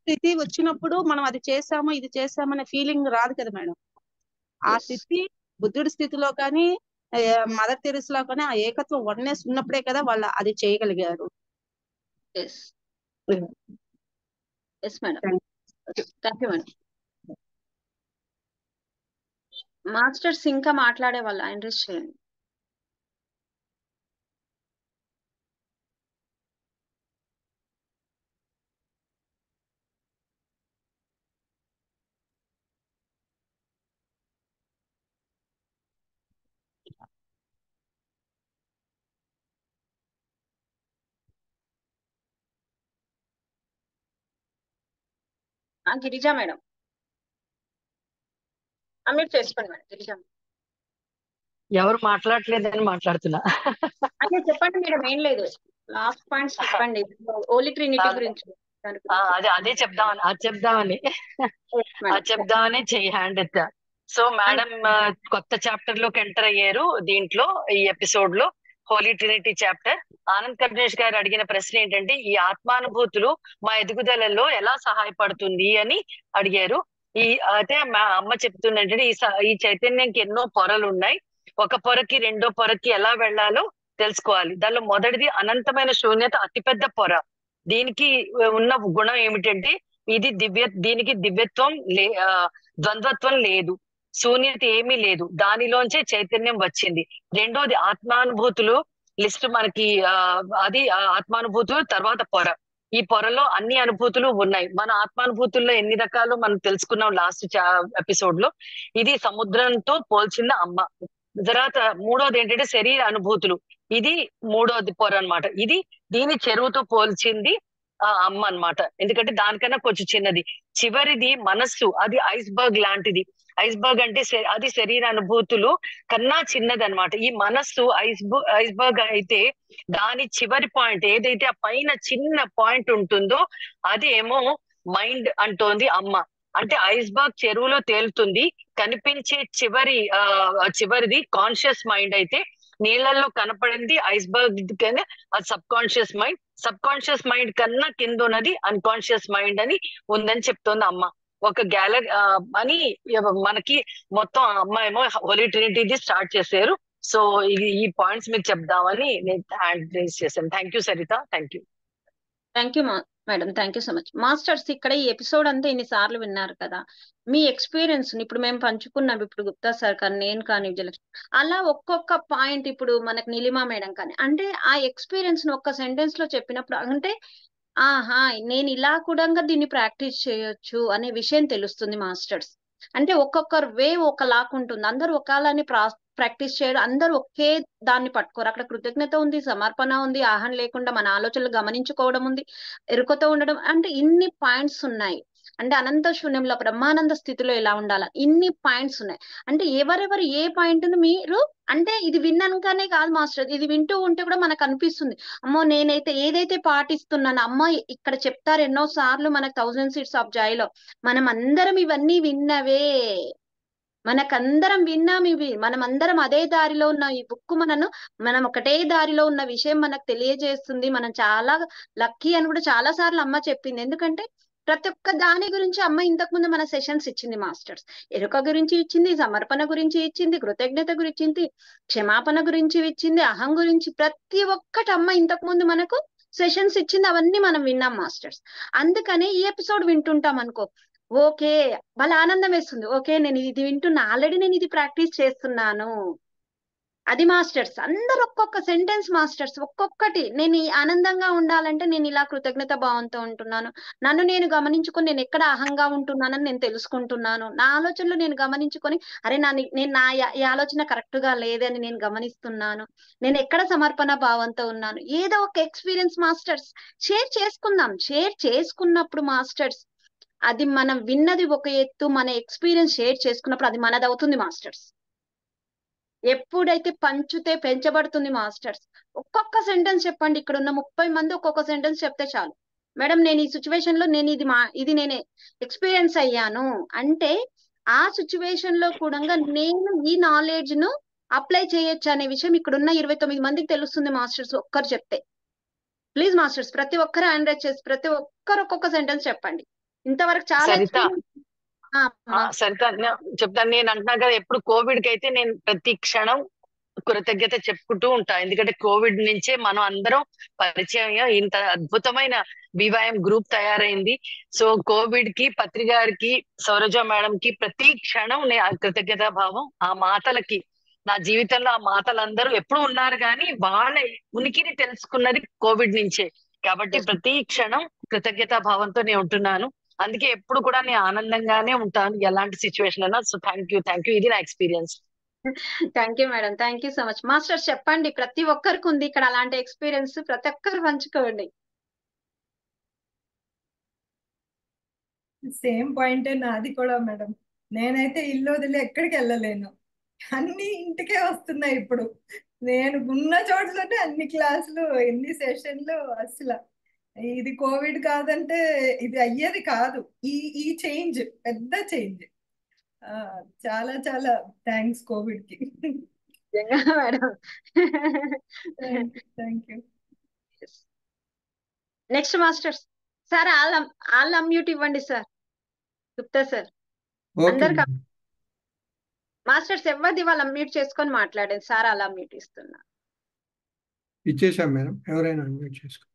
స్థితి వచ్చినప్పుడు మనం అది చేసాము ఇది చేసాము అనే ఫీలింగ్ రాదు కదా మేడం. ఆ స్థితి బుద్ధుడి స్థితిలో కానీ మదర్ తెరీసాలో కానీ ఆ ఏకత్వం వన్నెస్ ఉన్నప్పుడే కదా వాళ్ళు అది చేయగలిగారు. Yes madam, thank you madam. Masters ఇంకా మాట్లాడే వాళ్ళు ఇంట్రెస్ట్ చేయండి. గిరిజా మేడం అన్మ్యూట్ చేసుకోండి మేడం. గిరిజా ఎవరు మాట్లాడలేదని మాట్లాడుతున్నా. అంటే చెప్పండి మేడం, ఏం లేదు, లాస్ట్ పాయింట్స్ చెప్పండి. హోలీ ట్రినిటీ గురించి. అదే చెప్దామని చెయ్యి హ్యాండ్ ఎత్తా. సో మేడం కొత్త చాప్టర్ లోకి ఎంటర్ అయ్యారు దీంట్లో, ఈ ఎపిసోడ్ లో హోలీ ట్రినిటీ చాప్టర్. ఆనంద్ కర్ణేష్ గారు అడిగిన ప్రశ్న ఏంటంటే, ఈ ఆత్మానుభూతులు మా ఎదుగుదలలో ఎలా సహాయపడుతుంది అని అడిగారు. అయితే మా అమ్మ చెప్తుందంటే, ఈ చైతన్యంకి ఎన్నో పొరలు ఉన్నాయి. ఒక పొరకి రెండో పొరకి ఎలా వెళ్ళాలో తెలుసుకోవాలి. దానిలో మొదటిది అనంతమైన శూన్యత, అతిపెద్ద పొర. దీనికి ఉన్న గుణం ఏమిటంటే, దీనికి దివ్యత్వం ద్వంద్వత్వం లేదు, శూన్యత ఏమీ లేదు, దానిలోంచే చైతన్యం వచ్చింది. రెండోది ఆత్మానుభూతులు లిస్ట్ మనకి అది ఆత్మానుభూతులు తర్వాత పొర. ఈ పొరలో అన్ని అనుభూతులు ఉన్నాయి. మన ఆత్మానుభూతుల్లో ఎన్ని రకాలు మనం తెలుసుకున్నాం లాస్ట్ ఎపిసోడ్ లో. ఇది సముద్రంతో పోల్చింది అమ్మ. తర్వాత మూడోది ఏంటంటే శరీర అనుభూతులు, ఇది మూడోది పొర అన్నమాట. దీని చెరువుతో పోల్చింది అమ్మ అన్నమాట, ఎందుకంటే దానికన్నా కొంచెం చిన్నది. చివరిది మనస్సు, అది ఐస్బర్గ్ లాంటిది. ఐస్బర్గ్ అంటే అది శరీర అనుభూతులు కన్నా చిన్నదన్నమాట. ఈ మనస్సు ఐస్బర్గ్ అయితే దాని చివరి పాయింట్ ఏదైతే ఆ పైన చిన్న పాయింట్ ఉంటుందో అదేమో మైండ్ అంటోంది అమ్మ. అంటే ఐస్బర్గ్ చెరువులో తేలుతుంది, కనిపించే చివరిది కాన్షియస్ మైండ్ అయితే నీళ్లలో కనపడింది ఐస్బర్గ్ కన్నా అది sub conscious mind. Sub conscious mind కన్నా కింద ఉన్నది అన్కాన్షియస్ మైండ్ అని ఉందని చెప్తోంది అమ్మ. ఒక అని మనకి మొత్తం అమ్మ ఏమో హోలీ ట్రినిటీది స్టార్ట్ చేశారు. సో ఈ పాయింట్స్ మీకు చెప్దామని నేను హ్యాండ్ రేస్ చేశాను. Thank you Saritha, thank you. Thank you madam, thank you so much. Masters ఇక్కడ ఈ ఎపిసోడ్ అంతా ఇన్నిసార్లు విన్నారు కదా, మీ ఎక్స్పీరియన్స్ ఇప్పుడు మేము పంచుకున్నాం, ఇప్పుడు గుప్తా సార్ కానీ నేను కానీ విజయలక్ష్మి అలా ఒక్కొక్క పాయింట్ ఇప్పుడు మనకు నీలిమా మేడం కానీ అంటే ఆ ఎక్స్పీరియన్స్ ను ఒక్క సెంటెన్స్ లో చెప్పినప్పుడు అంటే ఆహా నేను ఇలా కూడా దీన్ని ప్రాక్టీస్ చేయొచ్చు అనే విషయం తెలుస్తుంది మాస్టర్స్. అంటే ఒక్కొక్కరు వే ఒకలాగా ఉంటుంది, అందరూ ఒకలాని ప్రాక్టీస్ చేయడం, అందరూ ఒకే దాన్ని పట్టుకోరు. అక్కడ కృతజ్ఞత ఉంది, సమర్పణ ఉంది, ఆహ్వానం లేకుండా మన ఆలోచనలు గమనించుకోవడం ఉంది, ఎరుకతో ఉండడం, అంటే ఇన్ని పాయింట్స్ ఉన్నాయి. అంటే అనంత శూన్యంలో బ్రహ్మానంద స్థితిలో ఎలా ఉండాలి, ఇన్ని పాయింట్స్ ఉన్నాయి. అంటే ఎవరెవరు ఏ పాయింట్ ను మీరు అంటే ఇది విన్నాకనే కాదు మాస్టర్, ఇది వింటూ ఉంటే కూడా మనకు అనిపిస్తుంది అమ్మో నేనైతే ఏదైతే పాటిస్తున్నాను అమ్మ ఇక్కడ చెప్తారు ఎన్నో సార్లు మనకు 1000 Seeds of Joy లో మనం అందరం ఇవన్నీ విన్నవే, మనకందరం విన్నాం ఇవి, మనం అందరం అదే దారిలో ఉన్న ఈ బుక్ మనం ఒకటే దారిలో ఉన్న విషయం మనకు తెలియజేస్తుంది. మనం చాలా లక్కీ అని కూడా చాలా సార్లు అమ్మ చెప్పింది. ఎందుకంటే ప్రతి ఒక్క దాని గురించి అమ్మ ఇంతకు ముందు మన సెషన్స్ ఇచ్చింది మాస్టర్స్. ఎరుక గురించి ఇచ్చింది, సమర్పణ గురించి ఇచ్చింది, కృతజ్ఞత గురించి ఇచ్చింది, క్షమాపణ గురించి ఇచ్చింది, అహం గురించి ప్రతి ఒక్కటి అమ్మ ఇంతకు ముందు మనకు సెషన్స్ ఇచ్చింది. అవన్నీ మనం విన్నాం మాస్టర్స్. అందుకనే ఈ ఎపిసోడ్ వింటుంటాం అనుకో, ఓకే వాళ్ళ ఆనందం వేస్తుంది, ఓకే నేను ఇది వింటున్నా, ఆల్రెడీ నేను ఇది ప్రాక్టీస్ చేస్తున్నాను. అది మాస్టర్స్ అందరు ఒక్కొక్క సెంటెన్స్ మాస్టర్స్ ఒక్కొక్కటి, నేను ఆనందంగా ఉండాలంటే నేను ఇలా కృతజ్ఞత భావంతో ఉంటున్నాను, నన్ను నేను గమనించుకొని నేను ఎక్కడ అహంగా ఉంటున్నానని నేను తెలుసుకుంటున్నాను, నా ఆలోచనలు నేను గమనించుకొని అరే నేను ఈ ఆలోచన కరెక్ట్ గా లేదని నేను గమనిస్తున్నాను, నేను ఎక్కడ సమర్పణ భావంతో ఉన్నాను. ఏదో ఒక ఎక్స్పీరియన్స్ మాస్టర్స్ షేర్ చేసుకుందాం. షేర్ చేసుకున్నప్పుడు మాస్టర్స్ అది మనం విన్నది ఒక ఎత్తు, మన ఎక్స్పీరియన్స్ షేర్ చేసుకున్నప్పుడు అది మనది అవుతుంది మాస్టర్స్. ఎప్పుడైతే పంచుతే పెంచబడుతుంది మాస్టర్స్. ఒక్కొక్క సెంటెన్స్ చెప్పండి, ఇక్కడ ఉన్న 30 మంది ఒక్కొక్క సెంటెన్స్ చెప్తే చాలు, మేడం నేను ఈ సిచ్యువేషన్ లో నేను ఇది నేనే ఎక్స్పీరియన్స్ అయ్యాను అంటే ఆ సిచ్యువేషన్ లో కూడా నేను ఈ నాలెడ్జ్ ను అప్లై చేయొచ్చు అనే విషయం ఇక్కడ ఉన్న 29 మందికి తెలుస్తుంది మాస్టర్స్. ఒక్కరు చెప్తే ప్లీజ్ మాస్టర్స్, ప్రతి ఒక్కరు హ్యాండ్ రైజ్ చేసి ప్రతి ఒక్కరు ఒక్కొక్క సెంటెన్స్ చెప్పండి. ఇంతవరకు చాలా సరిత చెప్తాను. నేను అంటున్నా కదా ఎప్పుడు కోవిడ్ కి అయితే నేను ప్రతి క్షణం కృతజ్ఞత చెప్పుకుంటూ ఉంటా. ఎందుకంటే కోవిడ్ నుంచే మనం అందరం పరిచయం, ఇంత అద్భుతమైన BYM గ్రూప్ తయారైంది. సో కోవిడ్ కి పత్రి గారికి, సౌరజ మేడం కి ప్రతి క్షణం కృతజ్ఞతా భావం. ఆ మాతలకి నా జీవితంలో ఆ మాతలందరూ ఎప్పుడు ఉన్నారు కానీ వాళ్ళ ఉనికిని తెలుసుకున్నది కోవిడ్ నుంచే. కాబట్టి ప్రతి క్షణం కృతజ్ఞతా భావంతో నేను ఉంటున్నాను. అందుకే ఎప్పుడు కూడా నేను ఆనందంగానే ఉంటాను ఎలాంటి సిచ్యువేషన్ అయినా. సో థ్యాంక్ యూ, ఇది నా experience. Thank you madam, thank you so much. Master చెప్పండి, ప్రతి ఒక్కరికి ఉంది ఇక్కడ అలాంటి ఎక్స్పీరియన్స్, ప్రతి ఒక్కరు పంచుకోండి. సేమ్ పాయింటే నాది కూడా మేడం. నేనైతే ఇల్లు వదిలి ఎక్కడికి వెళ్ళలేను, అన్ని ఇంటికే వస్తున్నాయి ఇప్పుడు. నేను ఉన్న చోట్లోనే అన్ని క్లాసులు, ఎన్ని సెషన్లు. అసలు ఇది కోవిడ్ కాదంటే ఇది అయ్యేది కాదు. ఈ చేంజ్ పెద్ద చేంజ్. చాలా చాలా థ్యాంక్స్ కోవిడ్ కి. Madam thank you. Next masters sir all unmute ఇవ్వండి సార్. గుప్తా సార్ అందరికి మాస్టర్స్ ఎవరిది వాళ్ళు అన్మ్యూట్ చేసుకొని మాట్లాడండి సార్. అలా అన్మ్యూట్ ఇస్తున్నా ఇచ్చేసాం మేడం, ఎవరైనా అన్మ్యూట్ చేసుకో.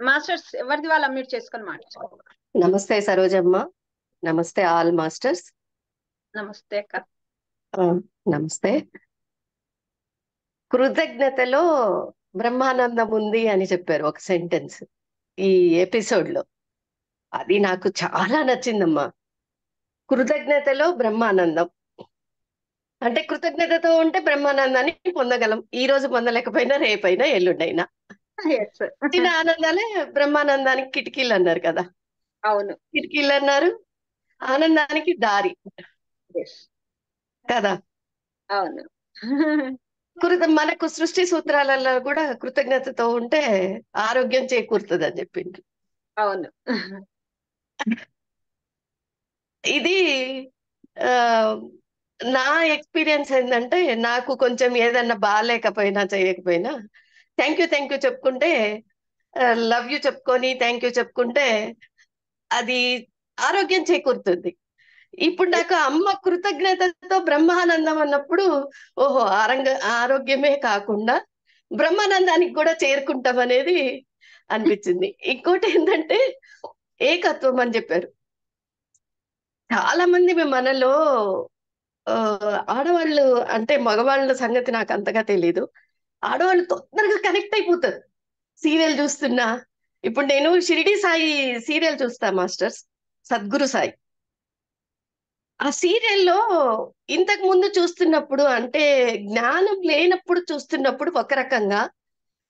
మాస్టర్స్ ఎవరిది వాళ్ళు అన్మ్యూట్ చేసుకొని మాట్లాడుకోండి. నమస్తే సరోజమ్మ, నమస్తే ఆల్ మాస్టర్స్. నమస్తే అక్క. నమస్తే. కృతజ్ఞతలో బ్రహ్మానందం ఉంది అని చెప్పారు ఒక సెంటెన్స్ ఈ ఎపిసోడ్ లో, అది నాకు చాలా నచ్చిందమ్మా. కృతజ్ఞతలో బ్రహ్మానందం అంటే కృతజ్ఞతతో ఉంటే బ్రహ్మానందాన్ని పొందగలం. ఈ రోజు పొందలేకపోయినా రేపైనా ఎల్లుండైనా. చిన్న ఆనందాలే బ్రహ్మానందానికి కిటికీలు అన్నారు కదా. అవును. కిటికీలు అన్నారు, ఆనందానికి దారి Yes. కదా. అవును. మనకు సృష్టి సూత్రాలలో కూడా కృతజ్ఞతతో ఉంటే ఆరోగ్యం చేకూరుతుంది అని చెప్పింది. అవును. ఇది ఆ నా ఎక్స్పీరియన్స్ ఏంటంటే, నాకు కొంచెం ఏదన్నా బాగాలేకపోయినా చేయకపోయినా థ్యాంక్ యూ చెప్పుకుంటే, లవ్ యూ చెప్పుకొని థ్యాంక్ యూ చెప్పుకుంటే అది ఆరోగ్యం చేకూరుతుంది. ఇప్పుడు నాకు అమ్మ కృతజ్ఞతతో బ్రహ్మానందం అన్నప్పుడు, ఓహో ఆరోగ్యమే కాకుండా బ్రహ్మానందానికి కూడా చేరుకుంటాం అనేది అనిపించింది. ఇంకోటి ఏంటంటే ఏకత్వం అని చెప్పారు. చాలా మంది మనలో ఆడవాళ్ళు అంటే మగవాళ్ళ సంగతి నాకు అంతగా తెలీదు. ఆడవాళ్ళు తొందరగా కనెక్ట్ అయిపోతారు. సీరియల్ చూస్తున్నా, ఇప్పుడు నేను షిరిడి సాయి సీరియల్ చూస్తా మాస్టర్స్, సద్గురు సాయి. ఆ సీరియల్లో ఇంతకు ముందు చూస్తున్నప్పుడు అంటే జ్ఞానం లేనప్పుడు చూస్తున్నప్పుడు ఒక రకంగా,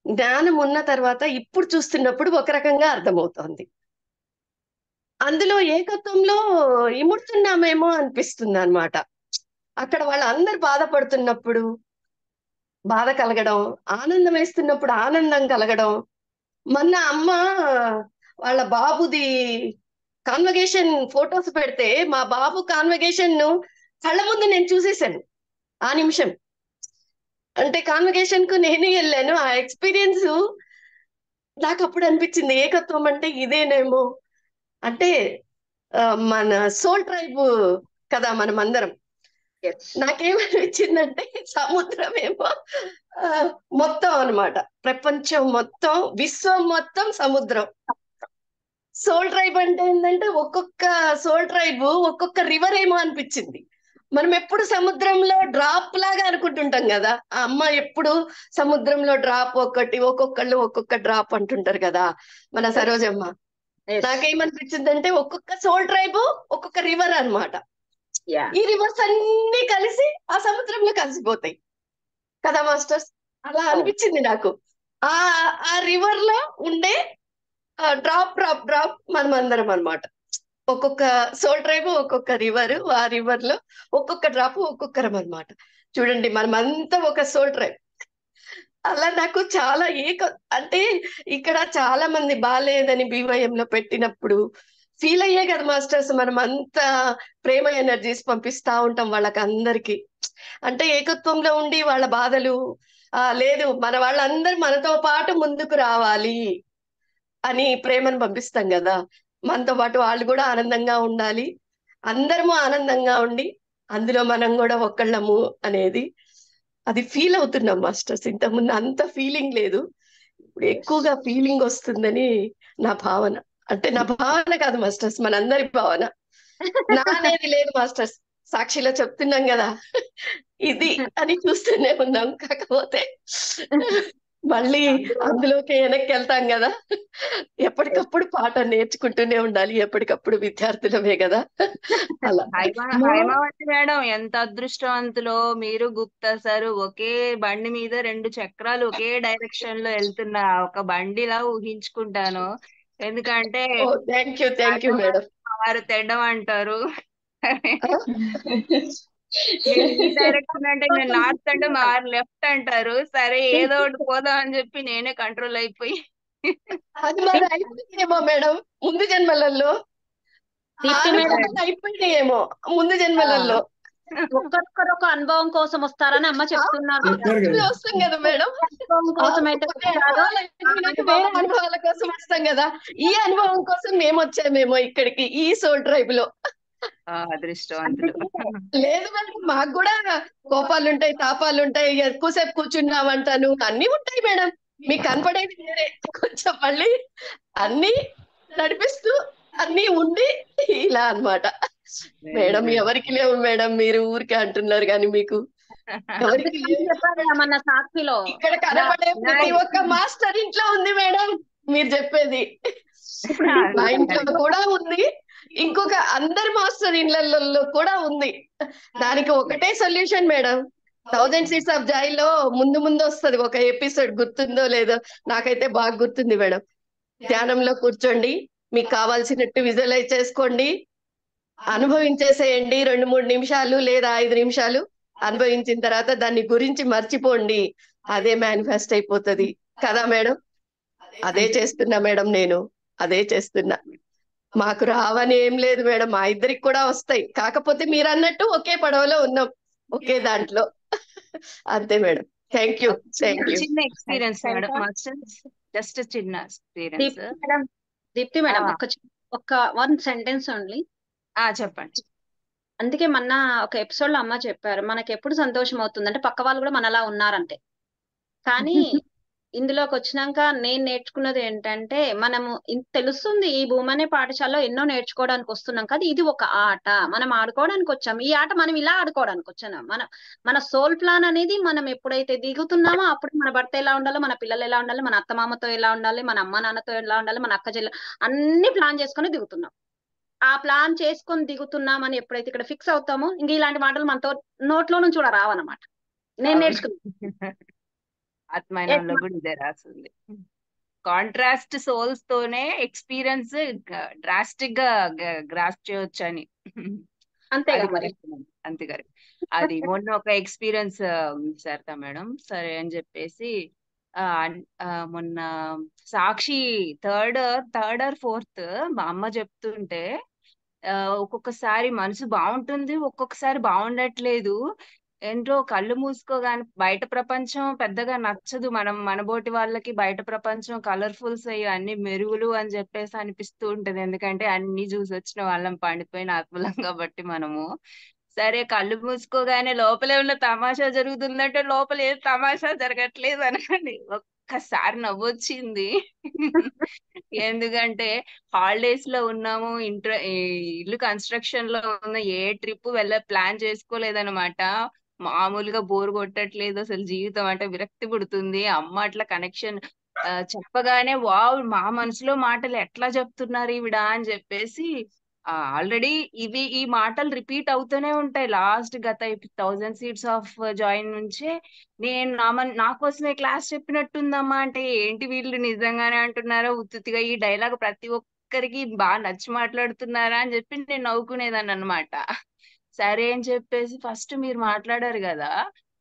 జ్ఞానం ఉన్న తర్వాత ఇప్పుడు చూస్తున్నప్పుడు ఒక రకంగా అర్థమవుతోంది. అందులో ఏకత్వంలో ఇముడుతున్నామేమో అనిపిస్తుంది అన్నమాట. అక్కడ వాళ్ళందరూ బాధపడుతున్నప్పుడు బాధ కలగడం, ఆనందం వేస్తున్నప్పుడు ఆనందం కలగడం. మొన్న అమ్మ వాళ్ళ బాబుది కాన్వకేషన్ ఫొటోస్ పెడితే, మా బాబు కాన్వకేషన్ ను కళ్ళ ముందు నేను చూసేసాను ఆ నిమిషం. అంటే కాన్వకేషన్ కు నేనే వెళ్ళాను. ఆ ఎక్స్పీరియన్స్ నాకు అప్పుడు అనిపించింది, ఏకత్వం అంటే ఇదేనేమో. అంటే మన సోల్ ట్రైబ్ కదా మనం అందరం. Yes. నాకేమనిపించిందంటే సముద్రం ఏమో మొత్తం అన్నమాట, ప్రపంచం మొత్తం, విశ్వం మొత్తం సముద్రం. సోల్ ట్రైబ్ అంటే ఏంటంటే ఒక్కొక్క సోల్ ట్రైబ్ ఒక్కొక్క రివర్ ఏమో అనిపించింది. మనం ఎప్పుడు సముద్రంలో డ్రాప్ లాగా అనుకుంటుంటాం కదా. ఆ అమ్మ ఎప్పుడు సముద్రంలో డ్రాప్ ఒక్కొక్కళ్ళు ఒక్కొక్క డ్రాప్ అంటుంటారు కదా మన సరోజమ్మ. Yes. నాకేమనిపించిందంటే ఒక్కొక్క సోల్ ట్రైబ్ ఒక్కొక్క రివర్ అన్నమాట. Yeah. ఈ రివర్స్ అన్ని కలిసి ఆ సముద్రంలో కలిసిపోతాయి కదా మాస్టర్స్. అలా అనిపించింది నాకు. ఆ ఆ రివర్ లో ఉండే డ్రాప్ డ్రాప్ డ్రాప్ మనం అందరం అన్నమాట. ఒక్కొక్క సోల్ ట్రైబ్ ఒక్కొక్క రివర్, ఆ రివర్ లో ఒక్కొక్క డ్రాప్ ఒక్కొక్కరం అన్నమాట. చూడండి, మనం అంతా ఒక సోల్ ట్రైబ్. అలా నాకు చాలా అంటే ఇక్కడ చాలా మంది బాలేదని బీవైఎంలో పెట్టినప్పుడు ఫీల్ అయ్యే కదా మాస్టర్స్, మనం అంతా ప్రేమ ఎనర్జీస్ పంపిస్తా ఉంటాం వాళ్ళకి అందరికి. అంటే ఏకత్వంలో ఉండి వాళ్ళ బాధలు లేదు, మన వాళ్ళందరూ మనతో పాటు ముందుకు రావాలి అని ప్రేమను పంపిస్తాం కదా. మనతో పాటు వాళ్ళు కూడా ఆనందంగా ఉండాలి, అందరము ఆనందంగా ఉండి అందులో మనం కూడా ఒక్కళ్ళము అనేది అది ఫీల్ అవుతున్నాం మాస్టర్స్. ఇంతకుముందు అంత ఫీలింగ్ లేదు, ఇప్పుడు ఎక్కువగా ఫీలింగ్ వస్తుందని నా భావన. అంటే నా భావన కాదు మాస్టర్స్, మనందరి భావన. నా అనేది లేదు మాస్టర్స్, సాక్షిలో చెప్తున్నాం కదా ఇది అని చూస్తూనే ఉన్నాం. కాకపోతే మళ్ళీ అందులోకి వెనక్కి వెళ్తాం కదా. ఎప్పటికప్పుడు పాట నేర్చుకుంటూనే ఉండాలి, ఎప్పటికప్పుడు విద్యార్థులమే కదా. అలా హైమావతి మేడం ఎంత అదృష్టవంతులో. మీరు గుప్తా సార్ ఒకే బండి మీద 2 చక్రాలు ఒకే డైరెక్షన్ లో వెళ్తున్న ఒక బండిలా ఊహించుకుంటాను. ఎందుకంటే థ్యాంక్ యూ మేడం. వారు తెడ్డం అంటారు, మీరు ఈ డైరెక్షన్ అంటే నేను నార్త్ అంటే మా వారు లెఫ్ట్ అంటారు. సరే ఏదో ఒకటి పోదాం అని చెప్పి నేనే కంట్రోల్ అయిపోయి అది మరి అయిపోయిందేమో మేడం ముందు జన్మలలో, అయిపోయినాయేమో ముందు జన్మలలో. ఒక్కొక్కరు ఒక అనుభవం కోసం వస్తారని అమ్మ చెప్తున్నారు. వస్తాం కదా మేడం, అనుభవం కోసం అయితే వేరే అనుభవాల కోసం వస్తాం కదా. ఈ అనుభవం కోసం మేము వచ్చామేమో ఇక్కడికి ఈ సోల్ ట్రైబ్ లో. అదృష్టవంతులు. లేదు మేడం, మాకు కూడా కోపాలు ఉంటాయి, తాపాలు ఉంటాయి, ఎక్కువసేపు కూర్చున్నామంటాను, అన్ని ఉంటాయి మేడం. మీకు కనపడేది వేరే, కొంచెం మళ్ళీ అన్ని నడిపిస్తూ అన్ని ఉండి ఇలా అన్నమాట. మేడం ఎవరికి లేవు మేడం, మీరు ఊరికే అంటున్నారు కానీ మీకు ఎవరికి మన సాక్షిలో ఇక్కడ కనపడే ప్రతి ఒక్క మాస్టర్ ఇంట్లో ఉంది మేడం. మీరు చెప్పేది మా ఇంట్లో కూడా ఉంది, ఇంకొక అందరి మాస్టర్ ఇళ్లలో కూడా ఉంది. దానికి ఒకటే solution madam, 1000 Seeds of Joy లో ముందు వస్తుంది ఒక ఎపిసోడ్, గుర్తుందో లేదో నాకైతే బాగా గుర్తుంది మేడం. ధ్యానంలో కూర్చోండి, మీకు కావాల్సినట్టు విజువలైజ్ చేసుకోండి, అనుభవించేసేయండి. 2-3 నిమిషాలు లేదా 5 నిమిషాలు అనుభవించిన తర్వాత దాన్ని గురించి మర్చిపోండి. అదే మేనిఫెస్ట్ అయిపోతుంది కదా మేడం? అదే చేస్తున్నా మేడం, నేను అదే చేస్తున్నా. మాకు రావని ఏం లేదు మేడం, మా ఇద్దరికి కూడా వస్తాయి. కాకపోతే మీరు అన్నట్టు ఒకే పడవలో ఉన్నాం, ఒకే దాంట్లో. అంతే madam. Thank you. Thank you. చిన్న ఎక్స్పీరియన్స్ మేడం, మాస్టర్స్ జస్ట్ చిన్న ఎక్స్పీరియన్స్. దీప్తి మేడం ఒక 1 సెంటెన్స్ ఓన్లీ. చెప్పండి. అందుకే మొన్న ఒక ఎపిసోడ్ లో అమ్మ చెప్పారు, మనకి ఎప్పుడు సంతోషం అవుతుందంటే పక్క వాళ్ళు కూడా మనలా ఉన్నారంటే. కానీ ఇందులోకి వచ్చినాక నేను నేర్చుకున్నది ఏంటంటే, మనము తెలుస్తుంది ఈ భూమి అనే పాఠశాలలో ఎన్నో నేర్చుకోవడానికి వస్తున్నాం కదా, ఇది ఒక ఆట, మనం ఆడుకోవడానికి వచ్చాం. ఈ ఆట మనం ఇలా ఆడుకోవడానికి వచ్చాను. మన సోల్ ప్లాన్ అనేది మనం ఎప్పుడైతే దిగుతున్నామో అప్పుడు మన భర్త ఎలా ఉండాలో, మన పిల్లలు ఎలా ఉండాలి, మన అత్తమామతో ఎలా ఉండాలి, మన అమ్మ నాన్నతో ఎలా ఉండాలి, మన అక్క చెల్లె అన్ని ప్లాన్ చేసుకొని దిగుతున్నాం. ఆ ప్లాన్ చేసుకొని దిగుతున్నామని ఎప్పుడైతే ఇక్కడ ఫిక్స్ అవుతామో, ఇంక ఇలాంటి మాటలు మనతో నోట్లో నుంచి కూడా రావన్నమాట. నేను నేర్చుకున్నాను. ఆత్మానంలో కూడా ఇదే రాసింది. కాంట్రాస్ట్ సోల్స్ తోనే ఎక్స్పీరియన్స్ డ్రాస్టిక్ గా గ్రాస్ప్ చేయొచ్చు అని. అంతేగా మరి. అంతేగారు. అది మొన్న ఒక ఎక్స్పీరియన్స్ సరితా మేడం, సరే అని చెప్పేసి మొన్న సాక్షి థర్డ్ ఆర్ 4th మా అమ్మ చెప్తుంటే, ఒక్కొక్కసారి మనసు బాగుంటుంది, ఒక్కొక్కసారి బాగుండట్లేదు. ఏంటో కళ్ళు మూసుకోగానే బయట ప్రపంచం పెద్దగా నచ్చదు. మనబోటి వాళ్ళకి బయట ప్రపంచం కలర్ఫుల్స్ అయ్యి అన్ని మెరుగులు అని చెప్పేసి అనిపిస్తూ ఉంటది. ఎందుకంటే అన్ని చూసి వచ్చిన వాళ్ళం, పండిపోయిన ఆత్మలం కాబట్టి మనము. సరే కళ్ళు మూసుకోగానే లోపలే ఉన్న తమాషా జరుగుతుందంటే లోపల ఏం తమాషా జరగట్లేదు అని ఒక్కసారి నవ్వొచ్చింది. ఎందుకంటే హాలిడేస్ లో ఉన్నాము, ఇల్లు కన్స్ట్రక్షన్ లో ఉన్న, ఏ ట్రిప్ ప్లాన్ చేసుకోలేదన్నమాట. మామూలుగా బోర్ కొట్టట్లేదు, అసలు జీవితం అంటే విరక్తి పుడుతుంది. అమ్మ అట్లా కనెక్షన్ చెప్పగానే వావ్, మా మనసులో మాటలు ఎట్లా చెప్తున్నారు ఈవిడ అని చెప్పేసి, ఆల్రెడీ ఈ మాటలు రిపీట్ అవుతూనే ఉంటాయి. లాస్ట్ గత 1000 seeds ఆఫ్ జాయిన్ నుంచే నేను నా కోసమే క్లాస్ చెప్పినట్టుందమ్మా అంటే, ఏంటి వీళ్ళు నిజంగానే అంటున్నారా ఉత్తుగా ఈ డైలాగ్ ప్రతి ఒక్కరికి బాగా నచ్చి మాట్లాడుతున్నారా అని చెప్పి నేను నవ్వుకునేదాన్ని అనమాట. సరే అని చెప్పేసి ఫస్ట్ మీరు మాట్లాడారు కదా,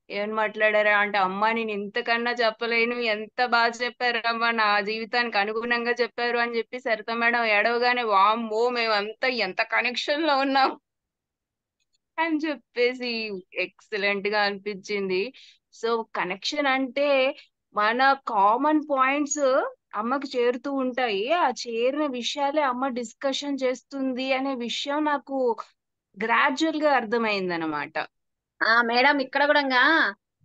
ఏమని మాట్లాడారా అంటే, అమ్మా నేను ఇంతకన్నా చెప్పలేను, ఎంత బాగా చెప్పారమ్మా, నా జీవితానికి అనుగుణంగా చెప్పారు అని చెప్పి సరిత మేడం ఏడవగానే, వామ్మో మేమంతా ఎంత కనెక్షన్ లో ఉన్నాం అని చెప్పేసి ఎక్సలెంట్ గా అనిపించింది. సో కనెక్షన్ అంటే మన కామన్ పాయింట్స్ అమ్మకి చేరుతూ ఉంటాయి. ఆ చేరిన విషయాలే అమ్మ డిస్కషన్ చేస్తుంది అనే విషయం నాకు గ్రాడ్యువల్ గా అర్థమైంది అనమాట. మేడం ఇక్కడ కూడా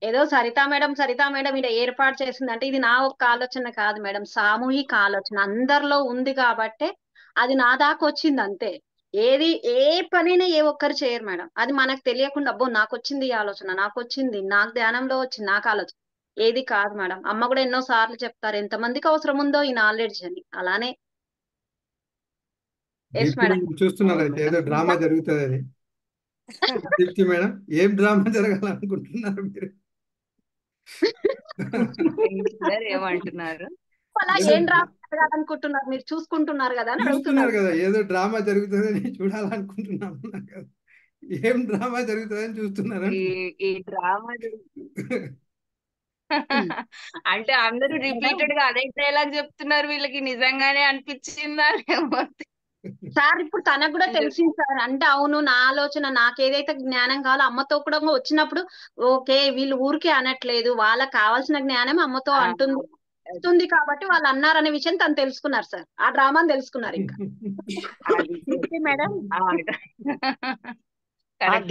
ఏదో సరితా మేడం ఇలా ఏర్పాటు చేసిందంటే ఇది నా ఒక్క ఆలోచన కాదు మేడం, సామూహిక ఆలోచన అందరిలో ఉంది కాబట్టి అది నా దాకా వచ్చింది అంతే. ఏ పనైనా ఏ ఒక్కరు చేయరు మేడం, అది మనకు తెలియకుండా అబ్బో నాకు వచ్చింది ఈ ఆలోచన, నాకు వచ్చింది, నాకు ధ్యానంలో వచ్చింది, నాకు ఆలోచన ఏది కాదు మేడం. అమ్మ కూడా ఎన్నో సార్లు చెప్తారు ఎంతమందికి అవసరం ఉందో ఈ నాలెడ్జ్ అని. అలానే చూస్తున్నారు అయితే ఏదో డ్రామా జరుగుతుంది. దీప్తి మేడం, ఏం డ్రామా జరగాలనుకుంటున్నారు మీరు? ఏమంటున్నారు? అలా ఏం డ్రామా జరగాలనుకుంటున్నారు మీరు? చూసుకుంటున్నారు కదా అని చూస్తున్నారు కదా, ఏదో డ్రామా జరుగుతుందని చూడాలనుకుంటున్నాం కదా. ఏం డ్రామా జరుగుతుందని చూస్తున్నారు. ఈ డ్రామా అంటే అందరూ రిపీటెడ్ గా అదే డైలాగ్ చెప్తున్నారు, వీళ్ళకి నిజంగానే అనిపించిందా సార్? ఇప్పుడు తనకు కూడా తెలిసింది సార్, అంటే అవును నా ఆలోచన, నాకేదైతే జ్ఞానం కావాలో అమ్మతో కూడా వచ్చినప్పుడు ఓకే వీళ్ళు ఊరికే అనట్లేదు, వాళ్ళకి కావాల్సిన జ్ఞానం అమ్మతో అంటుంది కాబట్టి వాళ్ళు అన్నారనే విషయం తను తెలుసుకున్నారు సార్. ఆ డ్రామాని తెలుసుకున్నారు. ఇంకా మేడం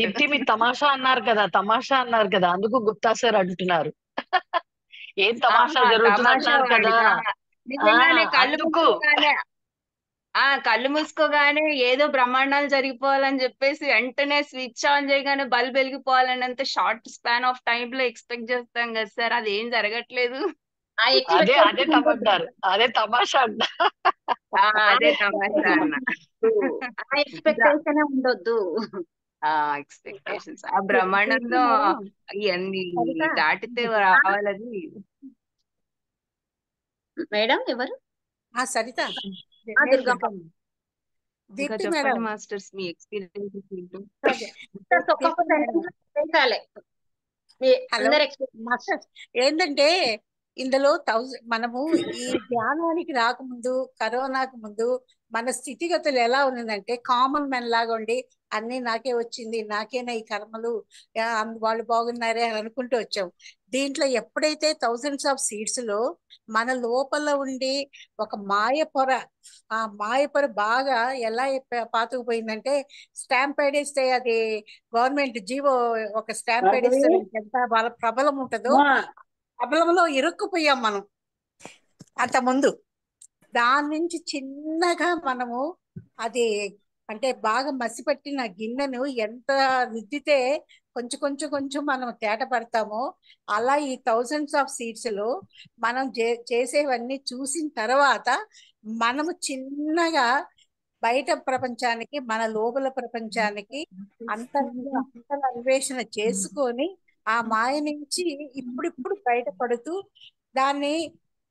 దీప్తి మీరు తమాషా అన్నారు కదా, అందుకు గుప్తా సార్ అంటున్నారు ఏం తమాషా జరుగుతున్నారు కదా. కళ్ళు మూసుకోగానే ఏదో బ్రహ్మాండాలు జరిగిపోవాలని చెప్పేసి వెంటనే స్విచ్ ఆన్ చేయగానే బల్బ్ వెలిగిపోవాలని అంత షార్ట్ స్పాన్ ఆఫ్ టైం లో ఎక్స్పెక్ట్ చేస్తాం కదా సార్, అది ఏం జరగట్లేదు. అదే తమాషా అన్న ఎక్స్పెక్టేషన్ ఉండొద్దు. ఎక్స్పెక్టేషన్స్ ఆ బ్రహ్మాండంలో ఇవన్నీ దాటితే రావాలని. మేడం ఎవరు? సరిత దుర్గమ్మ ఇంకా దీప్తి చెప్పండి మేడం మాస్టర్స్ మీ ఎక్స్పీరియన్స్ ఏంటో. ఒక్కొక్క దీప్తి మేడం సెంటెన్స్ పెట్టాలి మీ హలో అందరి ఎక్స్పీరియన్స్. మాస్టర్ ఏంటంటే ఇందులో మనము ఈ ధ్యానానికి రాకముందు కరోనాకు ముందు మన స్థితిగతులు ఎలా ఉన్నదంటే కామన్ మెన్ లాగా ఉండి అన్ని నాకే వచ్చింది, నాకేనా ఈ కర్మలు, వాళ్ళు బాగున్నారే అని అనుకుంటూ వచ్చాం. దీంట్లో ఎప్పుడైతే థౌజండ్స్ ఆఫ్ సీడ్స్ లో మన లోపల ఉండి ఒక మాయపొర, ఆ మాయపొర బాగా ఎలా పాతుకుపోయిందంటే స్టాంప్ వేస్తే అది గవర్నమెంట్ జీవో ఒక స్టాంప్ వేస్తే ఎంత వాళ్ళ ప్రబలం ఉంటుందో ప్రబలంలో ఇరుక్కుపోయాం మనం అంత ముందు. దాని నుంచి చిన్నగా మనము అది అంటే బాగా మసిపట్టిన గిన్నెను ఎంత రుద్దితే కొంచెం కొంచెం కొంచెం మనం తేట పడతామో అలా ఈ థౌజండ్స్ ఆఫ్ సీడ్స్ లో మనం చేసేవన్నీ చూసిన తర్వాత మనము చిన్నగా బయట ప్రపంచానికి మన లోపల ప్రపంచానికి అన్వేషణ చేసుకొని ఆ మాయ నుంచి ఇప్పుడిప్పుడు బయటపడుతూ దాన్ని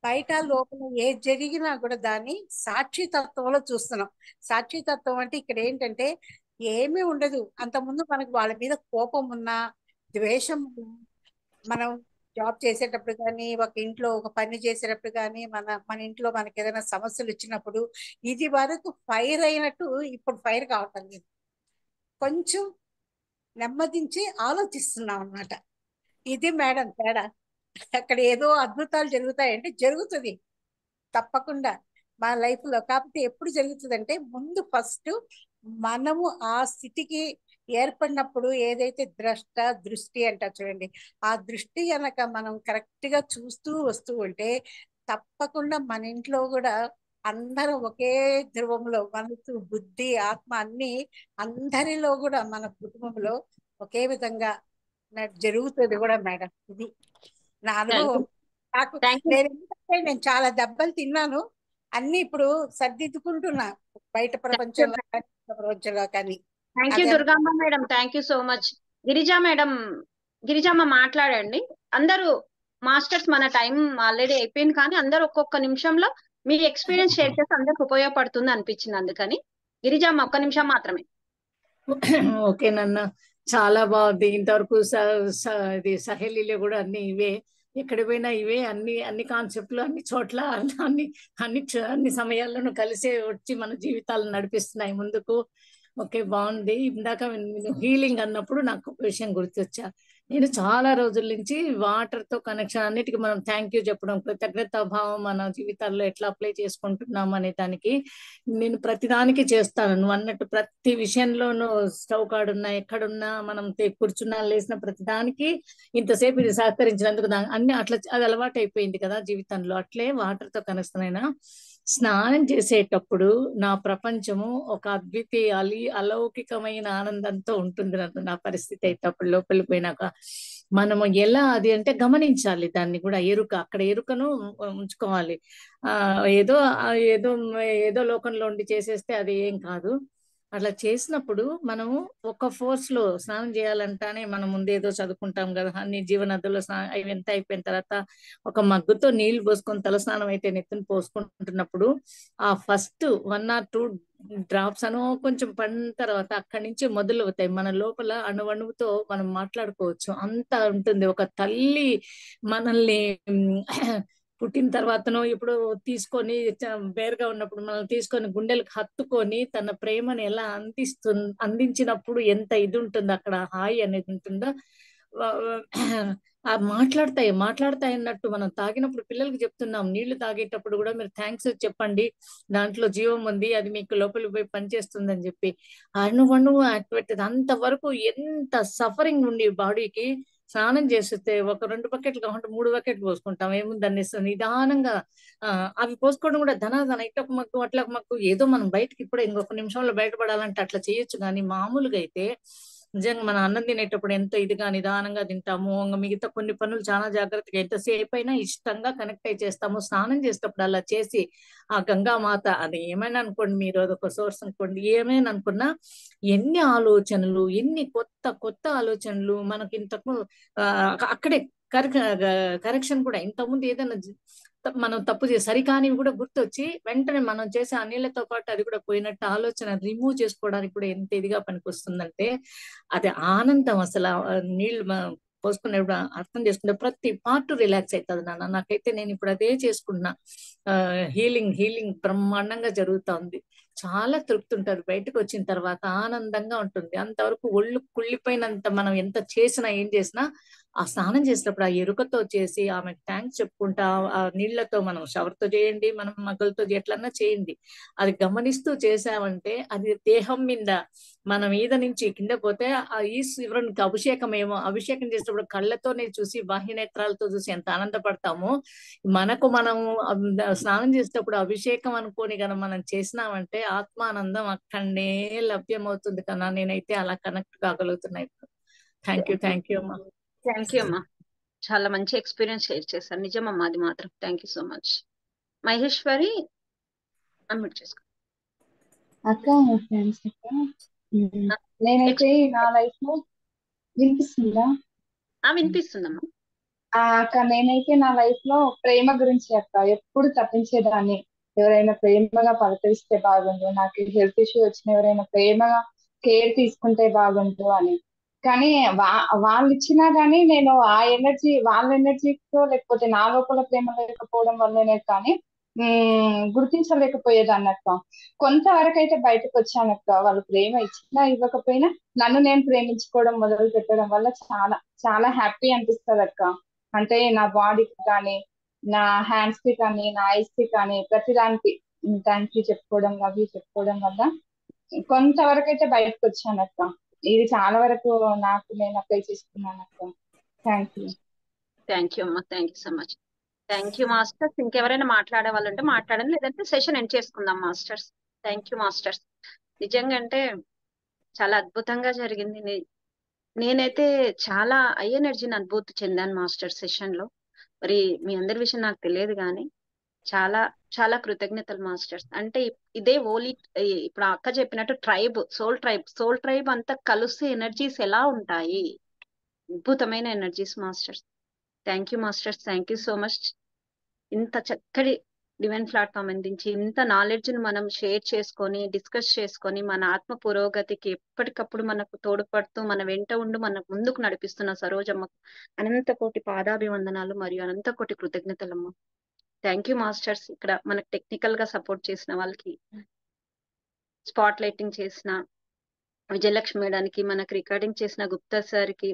బయట లోపల ఏ జరిగినా కూడా దాన్ని సాక్షితత్వంలో చూస్తున్నాం. సాక్షితత్వం అంటే ఇక్కడ ఏంటంటే ఏమీ ఉండదు. అంతకుముందు మనకు వాళ్ళ మీద కోపం ఉన్నా, ద్వేషం ఉన్నా, మనం జాబ్ చేసేటప్పుడు కానీ ఒక ఇంట్లో ఒక పని చేసేటప్పుడు కానీ మన ఇంట్లో మనకి ఏదైనా సమస్యలు వచ్చినప్పుడు ఇది వరకు ఫైర్ అయినట్టు ఇప్పుడు ఫైర్ కావటం లేదు. కొంచెం నెమ్మదించి ఆలోచిస్తున్నాం అన్నమాట. ఇది మేడం తేడా. అక్కడ ఏదో అద్భుతాలు జరుగుతాయంటే జరుగుతుంది తప్పకుండా మన లైఫ్ లో. కాకపోతే ఎప్పుడు జరుగుతుంది అంటే ముందు ఫస్ట్ మనము ఆ స్థితికి ఏర్పడినప్పుడు ఏదైతే దృష్టి అంటారు చూడండి, ఆ దృష్టి కనుక మనం కరెక్ట్ గా చూస్తూ వస్తూ ఉంటే తప్పకుండా మన ఇంట్లో కూడా అందరం ఒకే ధ్రువంలో మనసు, బుద్ధి, ఆత్మ అన్ని అందరిలో కూడా మన కుటుంబంలో ఒకే విధంగా జరుగుతుంది కూడా మేడం. ఇది నా అనుభవం. నాకు నేను చాలా దెబ్బలు తిన్నాను, అన్ని ఇప్పుడు సర్దిద్దుకుంటున్నా బయట ప్రపంచంలో కానీ ప్రపంచంలో కానీ. Thank you Durgamma madam, thank you so much. Girija madam, Girijamma మాట్లాడండి. అందరూ మాస్టర్స్ మన టైం ఆల్రెడీ అయిపోయింది, కానీ అందరూ ఒక్కొక్క నిమిషంలో మీ ఎక్స్పీరియన్స్ షేర్ చేసి అందరికి ఉపయోగపడుతుంది అనిపించింది. అందుకని గిరిజమ్మ ఒక్క నిమిషం మాత్రమే. ఓకేనన్న, చాలా బాగుంది. ఇంతవరకు ఇది సహేలీలో కూడా అన్ని ఇవే, ఎక్కడ పోయినా ఇవే అన్ని కాన్సెప్ట్లు అన్ని చోట్ల అన్ని సమయాల్లోనూ కలిసే వచ్చి మన జీవితాలను నడిపిస్తున్నాయి ముందుకు. ఓకే, బాగుంది. ఇందాక హీలింగ్ అన్నప్పుడు నాకు ఒక విషయం గుర్తొచ్చా. నేను చాలా రోజుల నుంచి వాటర్ తో కనెక్షన్ అన్నిటికీ మనం థ్యాంక్ యూ చెప్పడం, కృతజ్ఞతా భావం మన జీవితాల్లో ఎట్లా అప్లై చేసుకుంటున్నాం అనే దానికి నేను ప్రతిదానికి చేస్తాను. నువ్వు అన్నట్టు ప్రతి విషయంలోనూ స్టవ్ కాడున్నా ఎక్కడున్నా మనం కూర్చున్నా లేసిన ప్రతిదానికి ఇంతసేపు ఇది సహకరించినందుకు అన్ని అట్లా అది అలవాటు అయిపోయింది కదా జీవితంలో. అట్లే వాటర్ తో కనెక్షన్ అయినా స్నానం చేసేటప్పుడు నా ప్రపంచము ఒక అద్వితీయ అలౌకికమైన ఆనందంతో ఉంటుంది. నా పరిస్థితి అయితే అప్పుడు లోపలికి పోయినాక మనము ఎలా అది అంటే గమనించాలి దాన్ని కూడా, అక్కడ ఎరుకను ఉంచుకోవాలి. ఏదో ఏదో ఏదో లోకంలో ఉండి చేసేస్తే అది ఏం కాదు. అట్లా చేసినప్పుడు మనము ఒక ఫోర్స్ లో స్నానం చేయాలంటానే మనం ముందేదో చదువుకుంటాం కదా, అన్ని జీవనదుల్లో స్నానం ఎంత అయిపోయిన తర్వాత ఒక మగ్గుతో నీళ్లు పోసుకొని తలస్నానం అయితే నెత్తిని పోసుకుంటున్నప్పుడు ఆ ఫస్ట్ 1 or 2 డ్రాప్స్ అనో కొంచెం పడిన తర్వాత అక్కడి నుంచి మొదలవుతాయి. మన లోపల అణువణువుతో మనం మాట్లాడుకోవచ్చు. అంత ఉంటుంది. ఒక తల్లి మనల్ని పుట్టిన తర్వాతనో ఇప్పుడు తీసుకొని బేరుగా ఉన్నప్పుడు మనల్ని తీసుకొని గుండెలకు హత్తుకొని తన ప్రేమను ఎలా అందించినప్పుడు ఎంత ఇది ఉంటుంది, అక్కడ హాయి అనేది ఉంటుందో. మాట్లాడతాయి అన్నట్టు మనం తాగినప్పుడు పిల్లలకి చెప్తున్నాం, నీళ్లు తాగేటప్పుడు కూడా మీరు థ్యాంక్స్ చెప్పండి, దాంట్లో జీవం ఉంది, అది మీకు లోపలికి పోయి పనిచేస్తుందని చెప్పి అణువణువు యాక్టివేట్. అంతవరకు ఎంత సఫరింగ్ ఉండి బాడీకి స్నానం చేస్తే ఒక 2 బకెట్లు కాకుండా 3 బకెట్లు పోసుకుంటాం. ఏముందని నిదానంగా అవి పోసుకోవడం కూడా ధనాధన ఇటొక మగ్గు అట్లా మగ్గు ఏదో మనం బయటకి ఇప్పుడే ఇంకొక నిమిషంలో బయటపడాలంటే అట్లా చేయొచ్చు. కానీ మామూలుగా అయితే నిజంగా మన అన్నం తినేటప్పుడు ఎంతో ఇదిగా నిదానంగా తింటాము. మిగతా కొన్ని పనులు చాలా జాగ్రత్తగా ఎంతసేపు అయినా ఇష్టంగా కనెక్ట్ అయి చేస్తాము. స్నానం చేసేటప్పుడు అలా చేసి ఆ గంగామాత అది ఏమైనా అనుకోండి, మీరు అదొక సోర్స్ అనుకోండి, ఏమైనా అనుకున్నా ఎన్ని ఆలోచనలు, ఎన్ని కొత్త ఆలోచనలు మనకి ఇంతకు అక్కడే కరెక్షన్ కూడా. ఇంతకుముందు ఏదైనా మనం తప్పు చేసి సరికానివి కూడా గుర్తొచ్చి వెంటనే మనం చేసే ఆ నీళ్ళతో పాటు అది కూడా పోయినట్టు ఆలోచన రిమూవ్ చేసుకోవడానికి కూడా ఎంత ఇదిగా పనికొస్తుందంటే అది ఆనందం. అసలు నీళ్లు పోసుకునేప్పుడు అర్థం చేసుకుంటే ప్రతి పార్ట్ రిలాక్స్ అవుతుంది నాన్న. నాకైతే నేను ఇప్పుడు అదే చేసుకుంటున్నా. హీలింగ్ బ్రహ్మాండంగా జరుగుతుంది. చాలా తృప్తి ఉంటుంది. బయటకు వచ్చిన తర్వాత ఆనందంగా ఉంటుంది. అంతవరకు ఒళ్ళు కుళ్ళిపోయినంత మనం ఎంత చేసినా ఏం చేసినా ఆ స్నానం చేసినప్పుడు ఆ ఎరుకతో చేసి ఆమెకు థ్యాంక్స్ చెప్పుకుంటా ఆ నీళ్లతో మనం షవర్తో చేయండి, మనం మగ్గలతో ఎట్లన్నా చేయండి, అది గమనిస్తూ చేసామంటే అది దేహం మీద మన మీద నుంచి కింద పోతే ఆ ఈశ్వరునికి అభిషేకం చేసినప్పుడు కళ్ళతోనే చూసి బాహ్య నేత్రాలతో చూసి ఎంత ఆనందపడతామో మనకు మనం స్నానం చేసేటప్పుడు అభిషేకం అనుకోని కనుక మనం చేసినామంటే ఆత్మానందం అక్కడనే లభ్యమవుతుంది కన్నా. నేనైతే అలా కనెక్ట్ కాగలుగుతున్నా ఇప్పుడు. థ్యాంక్ యూ అమ్మా. థ్యాంక్ యూ అమ్మా. చాలా మంచి ఎక్స్పీరియన్స్ షేర్ చేశారు. నిజమమ్మా, అది మాత్రం. Thank you so much. Maheshwari unmute చేసుకో. అక్క ఫ్రెండ్స్ అక్క, నేనైతే నా లైఫ్ లో వినిపిస్తుందా? వినిపిస్తుందమ్మా. అక్క నేనైతే నా లైఫ్ లో ప్రేమ గురించి అక్క ఎప్పుడు తప్పించేదాన్ని. ఎవరైనా ప్రేమగా పలకరిస్తే బాగుండు, నాకు హెల్త్ ఇష్యూ వచ్చిన ఎవరైనా ప్రేమగా కేర్ తీసుకుంటే బాగుండు అని. కానీ వాళ్ళు ఇచ్చినా గానీ నేను ఆ ఎనర్జీ వాళ్ళ ఎనర్జీతో లేకపోతే నా లోపల ప్రేమ లేకపోవడం వల్లనే కానీ గుర్తించలేకపోయేదాన్ని అక్క. కొంతవరకు అయితే బయటకు వచ్చానక్క. వాళ్ళు ప్రేమ ఇచ్చినా ఇవ్వకపోయినా నన్ను నేను ప్రేమించుకోవడం మొదలు పెట్టడం వల్ల చాలా చాలా హ్యాపీ అనిపిస్తుంది అక్క. అంటే నా బాడీకి కానీ, నా హ్యాండ్స్ కి కానీ, నా ఐస్ కి కానీ ప్రతిదానికి థ్యాంక్ యూ చెప్పుకోవడం, లవ్ యూ చెప్పుకోవడం వల్ల కొంతవరకు అయితే బయటకు వచ్చాను అక్క. ఇది చాలా వరకు నాకు నేను అప్లై చేసుకున్నాను అక్క. Thank you. థ్యాంక్ యూ అమ్మా. Thank you so much. Thank you masters. ఇంకెవరైనా మాట్లాడే వాళ్ళు ఉంటే మాట్లాడండి, లేదంటే సెషన్ ఎండ్ చేసుకుందాం మాస్టర్స్. Thank you masters. నిజంగా అంటే చాలా అద్భుతంగా జరిగింది. నేనైతే చాలా హై ఎనర్జీని అనుభూతి చెందాను మాస్టర్ సెషన్ లో. మరి మీ అందరి విషయం నాకు తెలియదు కానీ చాలా చాలా కృతజ్ఞతలు మాస్టర్స్. అంటే ఇదే ఓలీ ఇప్పుడు అక్క చెప్పినట్టు సోల్ ట్రైబ్ అంతా కలిసి ఎనర్జీస్ ఎలా ఉంటాయి, అద్భుతమైన energies masters. Thank you masters. Thank you so much. ఇంత చక్కటి డివైన్ ప్లాట్ఫామ్ అందించి ఇంత నాలెడ్జ్ ను మనం షేర్ చేసుకొని డిస్కస్ చేసుకొని మన ఆత్మ పురోగతికి ఎప్పటికప్పుడు మనకు తోడ్పడుతూ మన వెంట ఉండి మనకు ముందుకు నడిపిస్తున్న సరోజమ్మకు అనంత కోటి పాదాభివందనాలు మరియు అనంత కోటి కృతజ్ఞతలమ్మ. Thank you masters. ఇక్కడ మనకు టెక్నికల్ గా సపోర్ట్ చేసిన వాళ్ళకి, స్పాట్ లైటింగ్ చేసిన విజయలక్ష్మి మేడానికి, మనకు రికార్డింగ్ చేసిన గుప్తా సార్కి,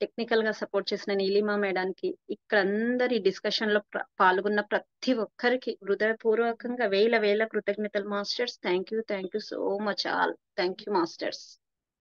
టెక్నికల్ గా సపోర్ట్ చేసిన నీలిమా మేడానికి, ఇక్కడ అందరి డిస్కషన్ లో పాల్గొన్న ప్రతి ఒక్కరికి హృదయపూర్వకంగా వేల కృతజ్ఞతలు masters. Thank you so much all. Thank you masters.